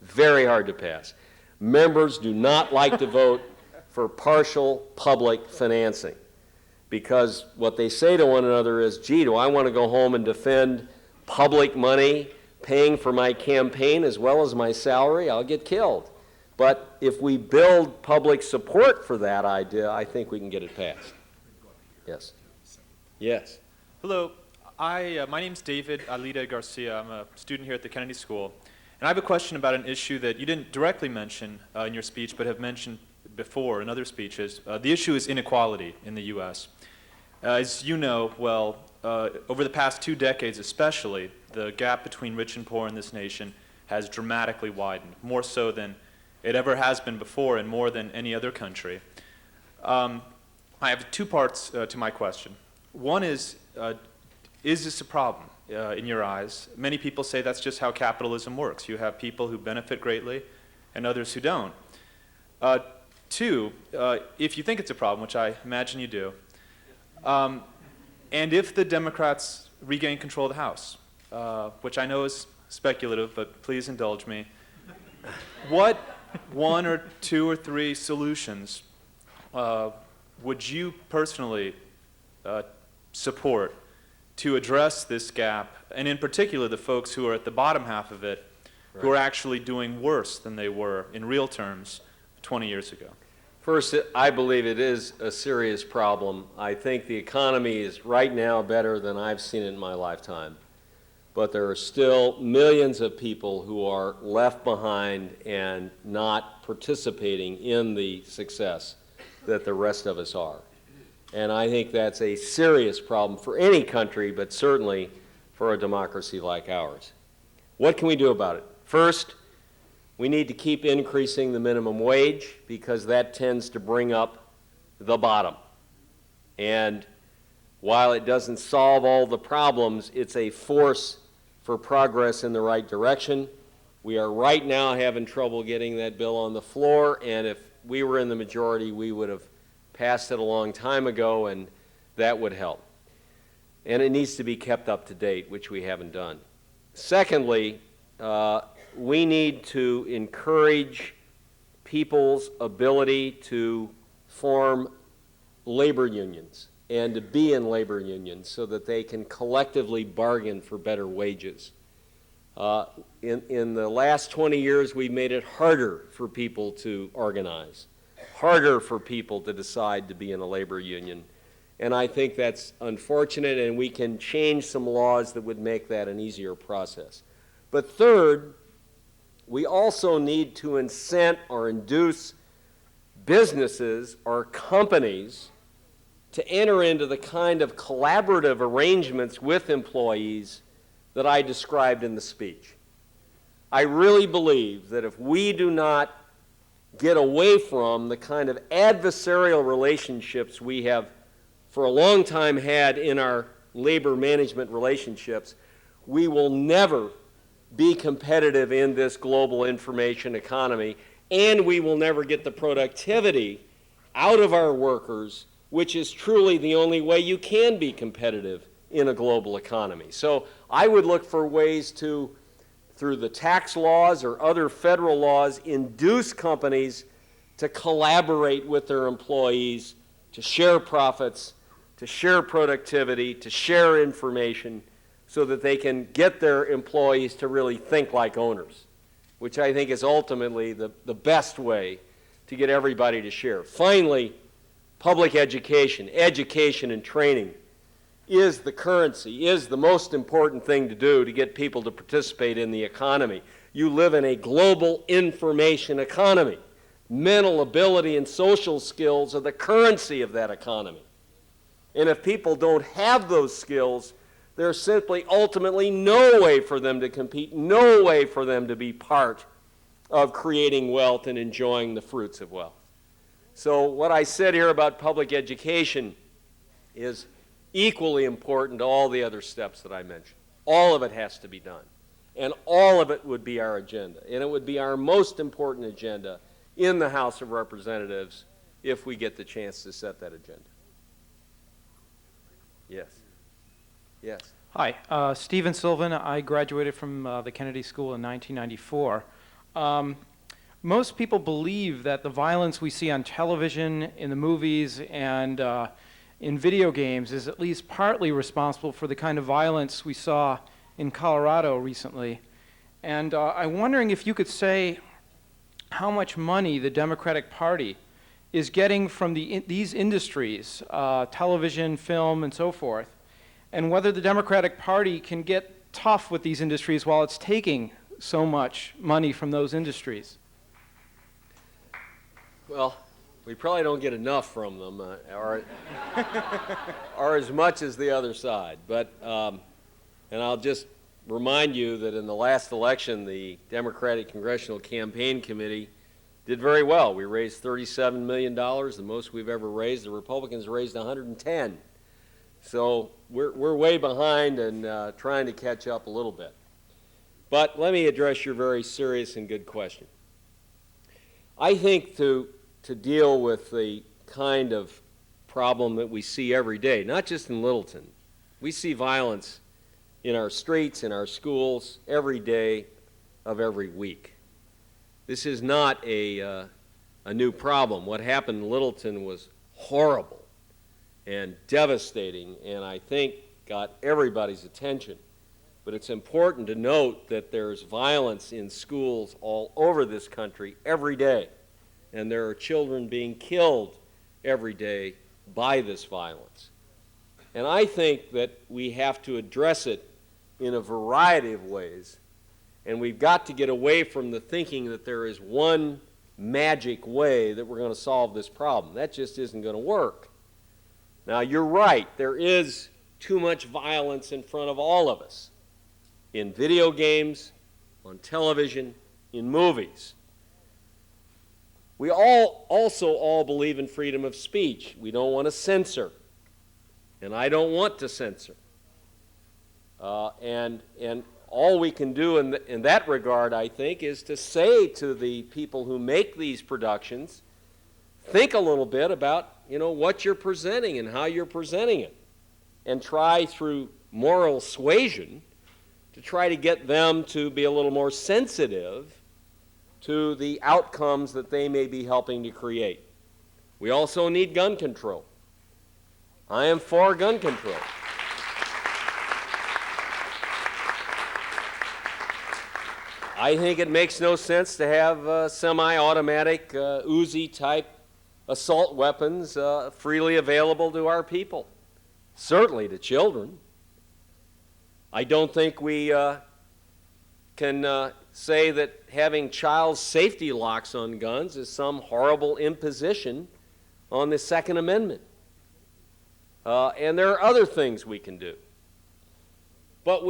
Very hard to pass. Members do not like to vote for partial public financing because what they say to one another is, gee, do I want to go home and defend public money paying for my campaign as well as my salary? I'll get killed. But if we build public support for that idea, I think we can get it passed. Yes. Yes. Hello. My name's David Alida Garcia. I'm a student here at the Kennedy School. And I have a question about an issue that you didn't directly mention in your speech, but have mentioned before in other speeches. The issue is inequality in the U.S. As you know, well, over the past 2 decades especially, the gap between rich and poor in this nation has dramatically widened, more so than it ever has been before and more than any other country. I have two parts to my question. One is this a problem in your eyes? Many people say that's just how capitalism works. You have people who benefit greatly and others who don't. Two, if you think it's a problem, which I imagine you do, and if the Democrats regain control of the House, which I know is speculative, but please indulge me, what one or two or three solutions would you personally support to address this gap, and in particular the folks who are at the bottom half of it, who are actually doing worse than they were in real terms 20 years ago? First, I believe it is a serious problem. I think the economy is right now better than I've seen it in my lifetime. But there are still millions of people who are left behind and not participating in the success that the rest of us are. And I think that's a serious problem for any country, but certainly for a democracy like ours. What can we do about it? First, we need to keep increasing the minimum wage because that tends to bring up the bottom. And while it doesn't solve all the problems, it's a force for progress in the right direction. We are right now having trouble getting that bill on the floor, and if we were in the majority, we would have passed it a long time ago, and that would help. And it needs to be kept up to date, which we haven't done. Secondly, we need to encourage people's ability to form labor unions and to be in labor unions so that they can collectively bargain for better wages. In the last 20 years, we've made it harder for people to organize, harder for people to decide to be in a labor union. And I think that's unfortunate, and we can change some laws that would make that an easier process. But third, we also need to incent or induce businesses or companies to enter into the kind of collaborative arrangements with employees that I described in the speech. I really believe that if we do not get away from the kind of adversarial relationships we have for a long time had in our labor management relationships, we will never be competitive in this global information economy, and we will never get the productivity out of our workers, which is truly the only way you can be competitive in a global economy. So I would look for ways to, through the tax laws or other federal laws, induce companies to collaborate with their employees, to share profits, to share productivity, to share information, so that they can get their employees to really think like owners, which I think is ultimately the best way to get everybody to share. Finally, public education and training is the currency, is the most important thing to do to get people to participate in the economy. You live in a global information economy. Mental ability and social skills are the currency of that economy. And if people don't have those skills, there's simply ultimately no way for them to compete, no way for them to be part of creating wealth and enjoying the fruits of wealth. So what I said here about public education is equally important to all the other steps that I mentioned. All of it has to be done. And all of it would be our agenda. And it would be our most important agenda in the House of Representatives if we get the chance to set that agenda. Yes. Yes. Hi, Stephen Sylvan. I graduated from the Kennedy School in 1994. Most people believe that the violence we see on television, in the movies, and in video games is at least partly responsible for the kind of violence we saw in Colorado recently. And I'm wondering if you could say how much money the Democratic Party is getting from these industries, television, film, and so forth, and whether the Democratic Party can get tough with these industries while it's taking so much money from those industries. Well, we probably don't get enough from them, or as much as the other side. But, and I'll just remind you that in the last election, the Democratic Congressional Campaign Committee did very well. We raised $37 million, the most we've ever raised. The Republicans raised 110. So we're way behind and trying to catch up a little bit. But let me address your very serious and good question. I think to deal with the kind of problem that we see every day, not just in Littleton, we see violence in our streets, in our schools, every day of every week. This is not a new problem. What happened in Littleton was horrible and devastating, and I think got everybody's attention. But it's important to note that there's violence in schools all over this country every day, and there are children being killed every day by this violence. And I think that we have to address it in a variety of ways, and we've got to get away from the thinking that there is one magic way that we're going to solve this problem. That just isn't going to work. Now, you're right, there is too much violence in front of all of us, in video games, on television, in movies. We also all believe in freedom of speech. We don't want to censor, and I don't want to censor. And all we can do in that regard, I think, is to say to the people who make these productions, think a little bit about, what you're presenting and how you're presenting it, and try through moral suasion to try to get them to be a little more sensitive to the outcomes that they may be helping to create. We also need gun control. I am for gun control. I think it makes no sense to have semi-automatic Uzi-type assault weapons freely available to our people, certainly to children. I don't think we can say that having child safety locks on guns is some horrible imposition on the Second Amendment. And there are other things we can do. But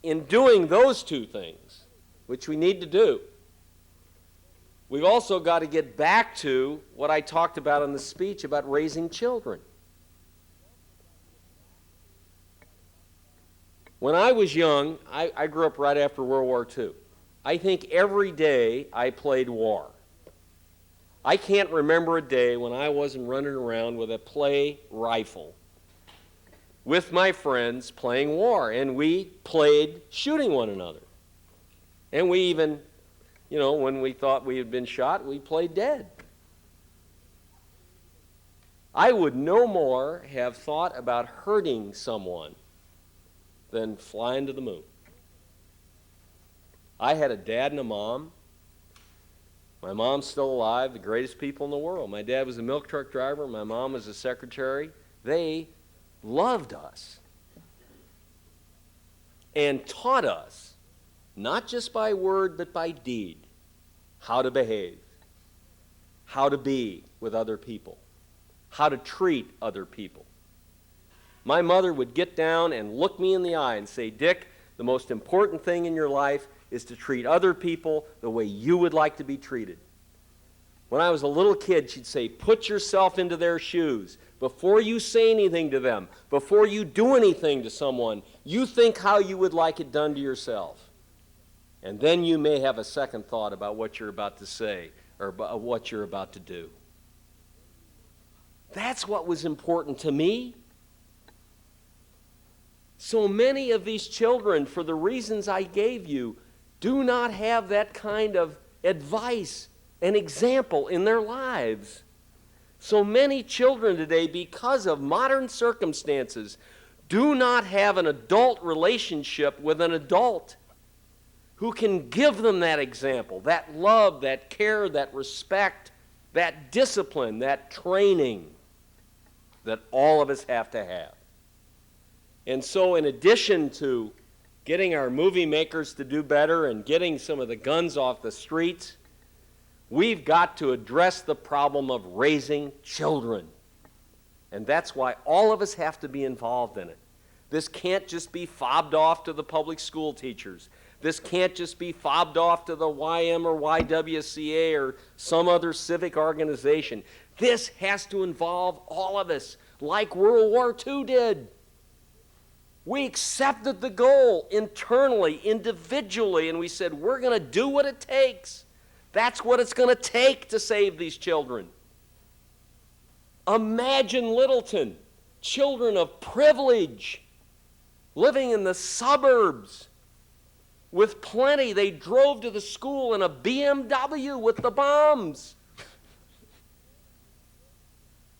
in doing those two things, which we need to do, we've also got to get back to what I talked about in the speech about raising children. When I was young, I grew up right after World War II. I think every day I played war. I can't remember a day when I wasn't running around with a play rifle with my friends playing war, and we played shooting one another. And we even, when we thought we had been shot, we played dead. I would no more have thought about hurting someone than flying to the moon. I had a dad and a mom. My mom's still alive, the greatest people in the world. My dad was a milk truck driver. My mom was a secretary. They loved us and taught us, not just by word but by deed, how to behave, how to be with other people, how to treat other people. My mother would get down and look me in the eye and say, "Dick, the most important thing in your life is to treat other people the way you would like to be treated." When I was a little kid, she'd say, "Put yourself into their shoes. Before you say anything to them, before you do anything to someone, you think how you would like it done to yourself. And then you may have a second thought about what you're about to say or about what you're about to do." That's what was important to me. So many of these children, for the reasons I gave you, do not have that kind of advice and example in their lives. So many children today, because of modern circumstances, do not have an adult relationship with an adult who can give them that example, that love, that care, that respect, that discipline, that training that all of us have to have. And so in addition to getting our movie makers to do better and getting some of the guns off the streets, we've got to address the problem of raising children. And that's why all of us have to be involved in it. This can't just be fobbed off to the public school teachers. This can't just be fobbed off to the YM or YWCA or some other civic organization. This has to involve all of us, like World War II did. We accepted the goal internally, individually, and we said, we're going to do what it takes. That's what it's going to take to save these children. Imagine Littleton, children of privilege, living in the suburbs with plenty. They drove to the school in a BMW with the bombs.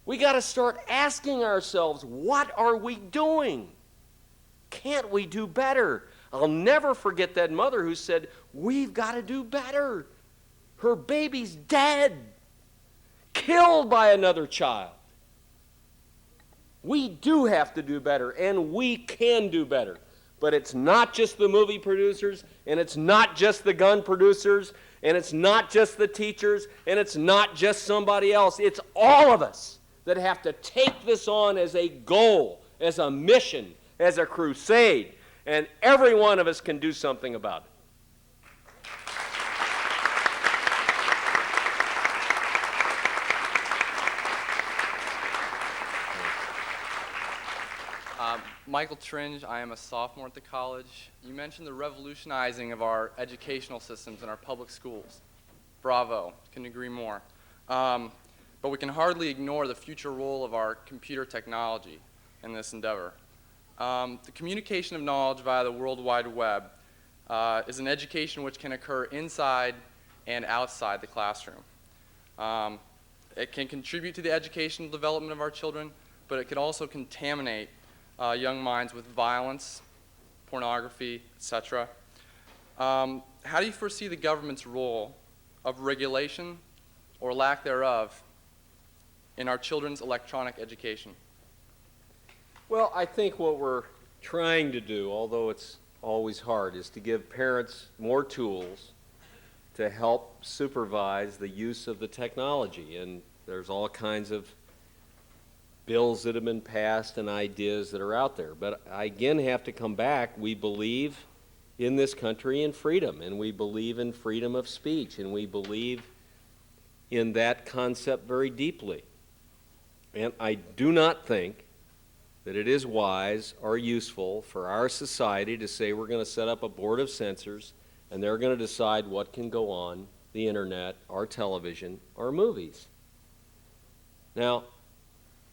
We got to start asking ourselves, what are we doing? Can't we do better? I'll never forget that mother who said, we've got to do better. Her baby's dead, killed by another child. We do have to do better, and we can do better. But it's not just the movie producers, and it's not just the gun producers, and it's not just the teachers, and it's not just somebody else. It's all of us that have to take this on as a goal, as a mission, as a crusade, and every one of us can do something about it. Michael Tringe, I am a sophomore at the college. You mentioned the revolutionizing of our educational systems in our public schools. Bravo, couldn't agree more. But we can hardly ignore the future role of our computer technology in this endeavor. The communication of knowledge via the World Wide Web is an education which can occur inside and outside the classroom. It can contribute to the educational development of our children, but it can also contaminate young minds with violence, pornography, etc. How do you foresee the government's role of regulation or lack thereof in our children's electronic education? Well, I think what we're trying to do, although it's always hard, is to give parents more tools to help supervise the use of the technology. And there's all kinds of bills that have been passed and ideas that are out there. But I again have to come back. We believe in this country in freedom, and we believe in freedom of speech, and we believe in that concept very deeply. And I do not think that it is wise or useful for our society to say we're going to set up a board of censors and they're going to decide what can go on the internet or television or movies. Now,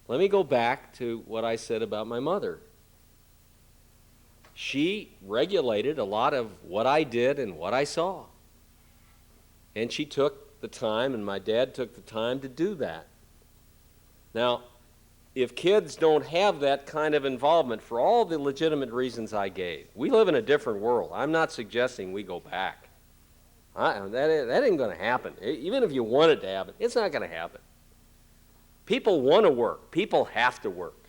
let me go back to what I said about my mother. She regulated a lot of what I did and what I saw. And she took the time, and my dad took the time to do that. Now, if kids don't have that kind of involvement for all the legitimate reasons I gave, we live in a different world. I'm not suggesting we go back. That ain't going to happen. Even if you want it to happen, it's not going to happen. People want to work. People have to work.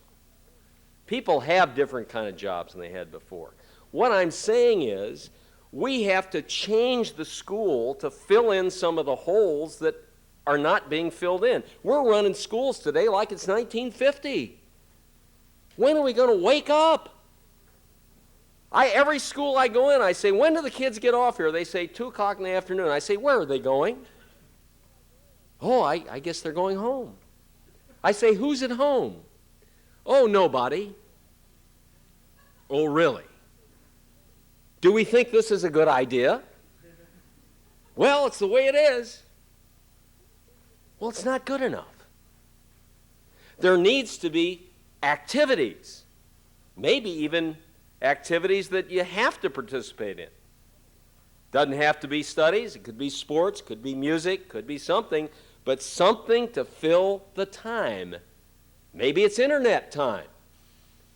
People have different kind of jobs than they had before. What I'm saying is we have to change the school to fill in some of the holes that are not being filled in. We're running schools today like it's 1950. When are we going to wake up? Every school I go in, I say, when do the kids get off here? They say 2 o'clock in the afternoon. I say, where are they going? Oh, I guess they're going home. I say, who's at home? Oh, nobody. Oh, really? Do we think this is a good idea? Well, it's the way it is. Well, it's not good enough. There needs to be activities, maybe even activities that you have to participate in. Doesn't have to be studies. It could be sports, could be music, could be something, but something to fill the time. Maybe it's internet time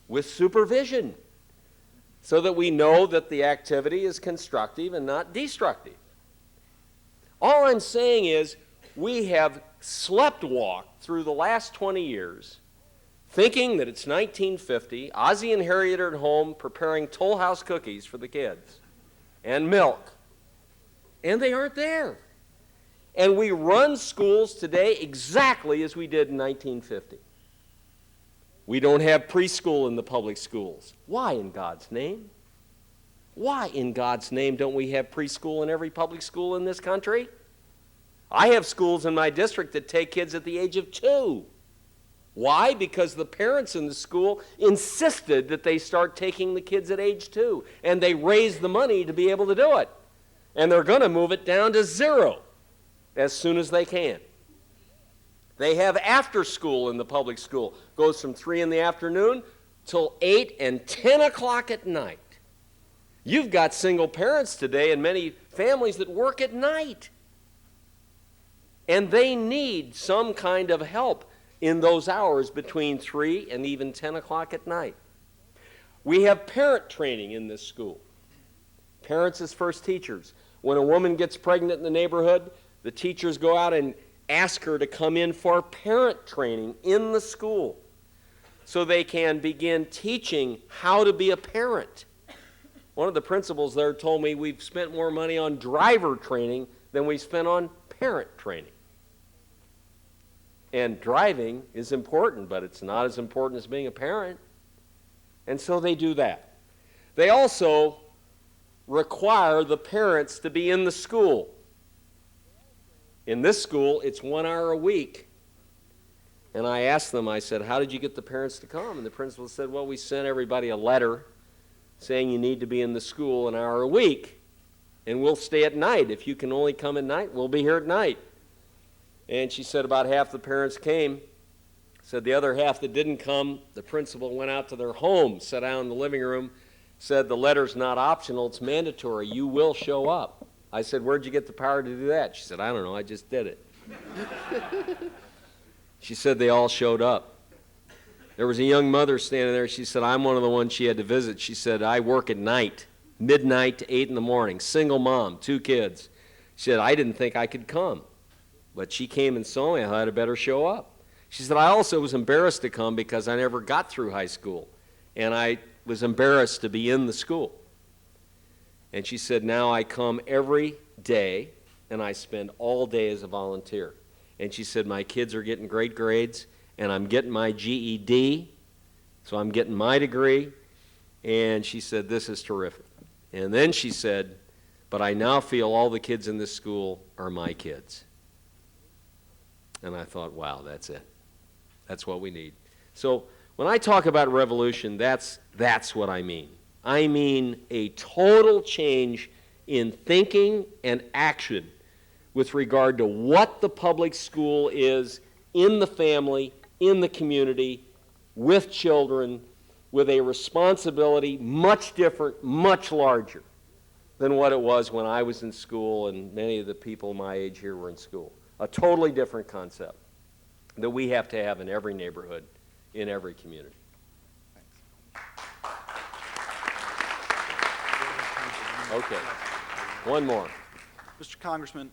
with supervision so that we know that the activity is constructive and not destructive. All I'm saying is we have sleptwalked through the last 20 years thinking that it's 1950, Ozzie and Harriet are at home preparing Toll House cookies for the kids and milk, and they aren't there. And we run schools today exactly as we did in 1950. We don't have preschool in the public schools. Why, in God's name? Why in God's name don't we have preschool in every public school in this country? I have schools in my district that take kids at the age of 2. Why? Because the parents in the school insisted that they start taking the kids at age 2, and they raised the money to be able to do it. And they're going to move it down to 0 as soon as they can. They have after school in the public school. Goes from 3 in the afternoon till 8 and 10 o'clock at night. You've got single parents today and many families that work at night. And they need some kind of help in those hours between 3 and even 10 o'clock at night. We have parent training in this school. Parents as first teachers. When a woman gets pregnant in the neighborhood, the teachers go out and ask her to come in for parent training in the school so they can begin teaching how to be a parent. One of the principals there told me we've spent more money on driver training than we spent on parent training. And driving is important, but it's not as important as being a parent. And so they do that. They also require the parents to be in the school. In this school, it's 1 hour a week. And I asked them, I said, how did you get the parents to come? And the principal said, well, we sent everybody a letter saying you need to be in the school 1 hour a week. And we'll stay at night. If you can only come at night, we'll be here at night. And she said about half the parents came. Said the other half that didn't come, the principal went out to their home, sat down in the living room, said the letter's not optional, it's mandatory. You will show up. I said, where'd you get the power to do that? She said, I don't know, I just did it. She said they all showed up. There was a young mother standing there. She said, I'm one of the ones she had to visit. She said, I work at night, midnight to 8 in the morning, single mom, 2 kids. She said, I didn't think I could come. But she came and saw me. I thought I'd better show up. She said, I also was embarrassed to come because I never got through high school. And I was embarrassed to be in the school. And she said, now I come every day, and I spend all day as a volunteer. And she said, my kids are getting great grades, and I'm getting my GED, so I'm getting my degree. And she said, this is terrific. And then she said, but I now feel all the kids in this school are my kids. And I thought, wow, that's it. That's what we need. So when I talk about revolution, that's what I mean. I mean a total change in thinking and action with regard to what the public school is in the family, in the community, with children, with a responsibility much different, much larger than what it was when I was in school and many of the people my age here were in school. A totally different concept that we have to have in every neighborhood, in every community. Okay, one more. Mr. Congressman,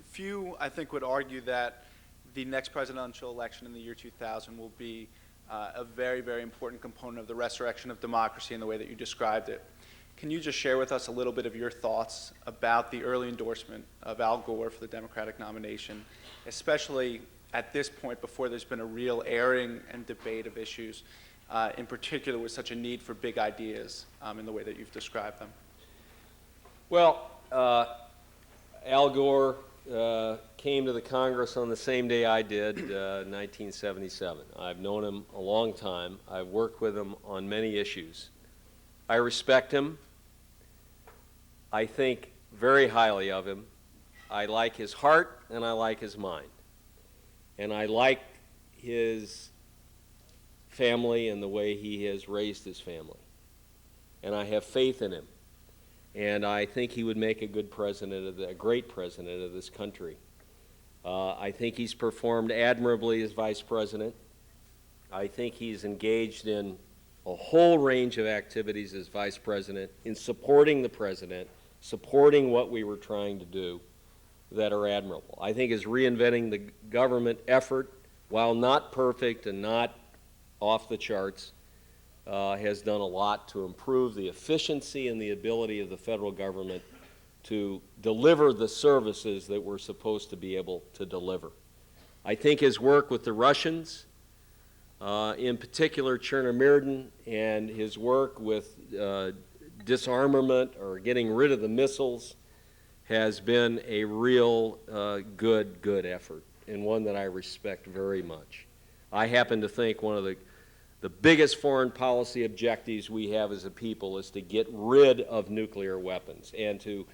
few, I think, would argue that the next presidential election in the year 2000 will be a very, very important component of the resurrection of democracy in the way that you described it. Can you just share with us a little bit of your thoughts about the early endorsement of Al Gore for the Democratic nomination, especially at this point before there's been a real airing and debate of issues, in particular with such a need for big ideas in the way that you've described them? Well, Al Gore came to the Congress on the same day I did, 1977. I've known him a long time. I've worked with him on many issues. I respect him. I think very highly of him. I like his heart and I like his mind. And I like his family and the way he has raised his family. And I have faith in him. And I think he would make a good president, a great president of this country. I think he's performed admirably as vice president. I think he's engaged in a whole range of activities as vice president in supporting the president, supporting what we were trying to do that are admirable. I think his reinventing the government effort, while not perfect and not off the charts, has done a lot to improve the efficiency and the ability of the federal government to deliver the services that we're supposed to be able to deliver. I think his work with the Russians, in particular Chernomyrdin, and his work with disarmament or getting rid of the missiles has been a real good effort, and one that I respect very much. I happen to think one of the biggest foreign policy objectives we have as a people is to get rid of nuclear weapons and to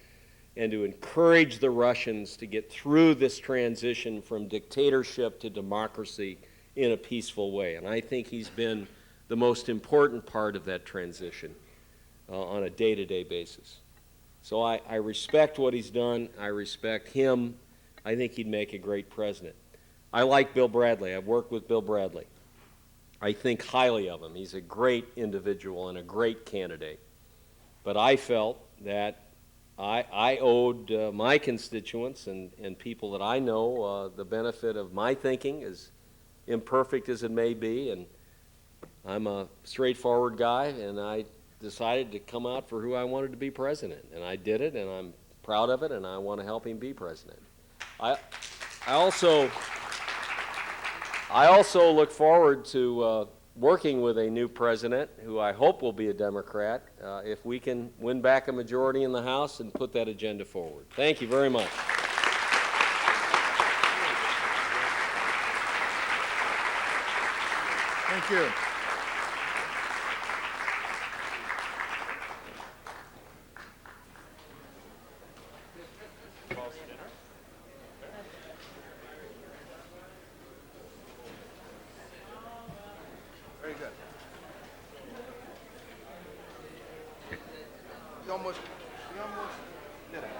encourage the Russians to get through this transition from dictatorship to democracy in a peaceful way. And I think he's been the most important part of that transition on a day-to-day basis. So I respect what he's done. I respect him. I think he'd make a great president. I like Bill Bradley. I've worked with Bill Bradley. I think highly of him. He's a great individual and a great candidate. But I felt that I owed my constituents and people that I know the benefit of my thinking, as imperfect as it may be. And I'm a straightforward guy, and I decided to come out for who I wanted to be president. And I did it, and I'm proud of it, and I want to help him be president. I also look forward to working with a new president who I hope will be a Democrat if we can win back a majority in the House and put that agenda forward. Thank you very much. Thank you. Very good. You almost did it.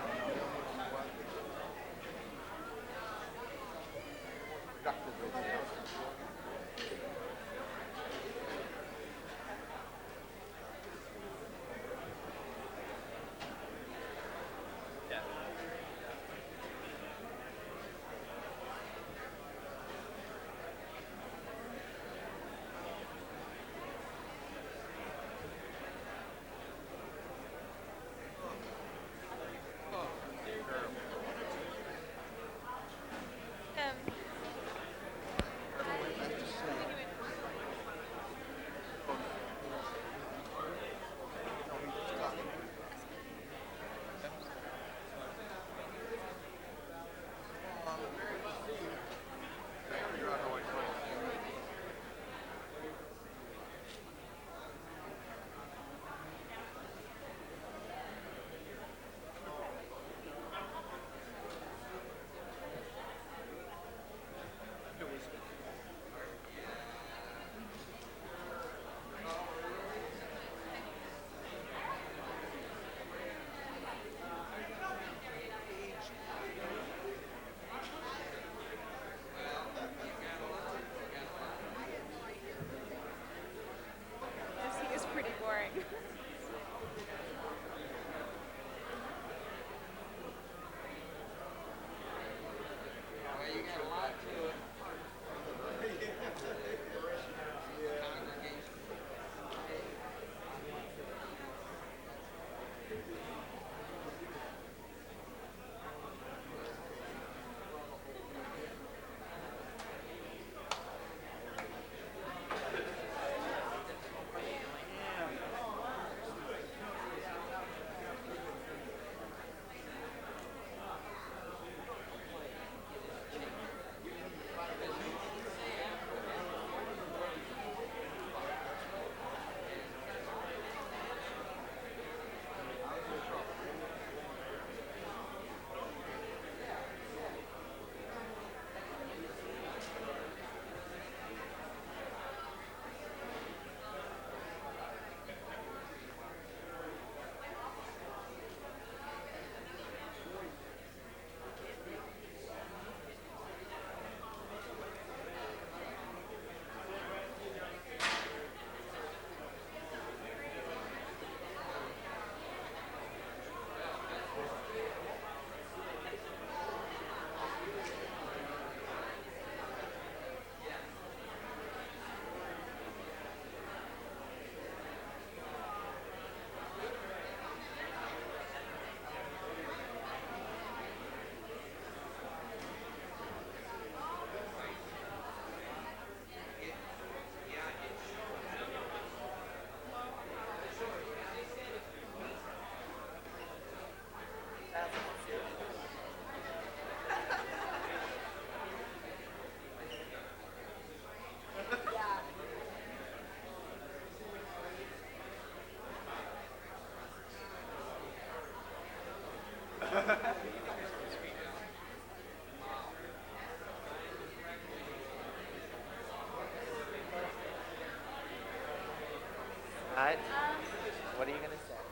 What? What are you going to say?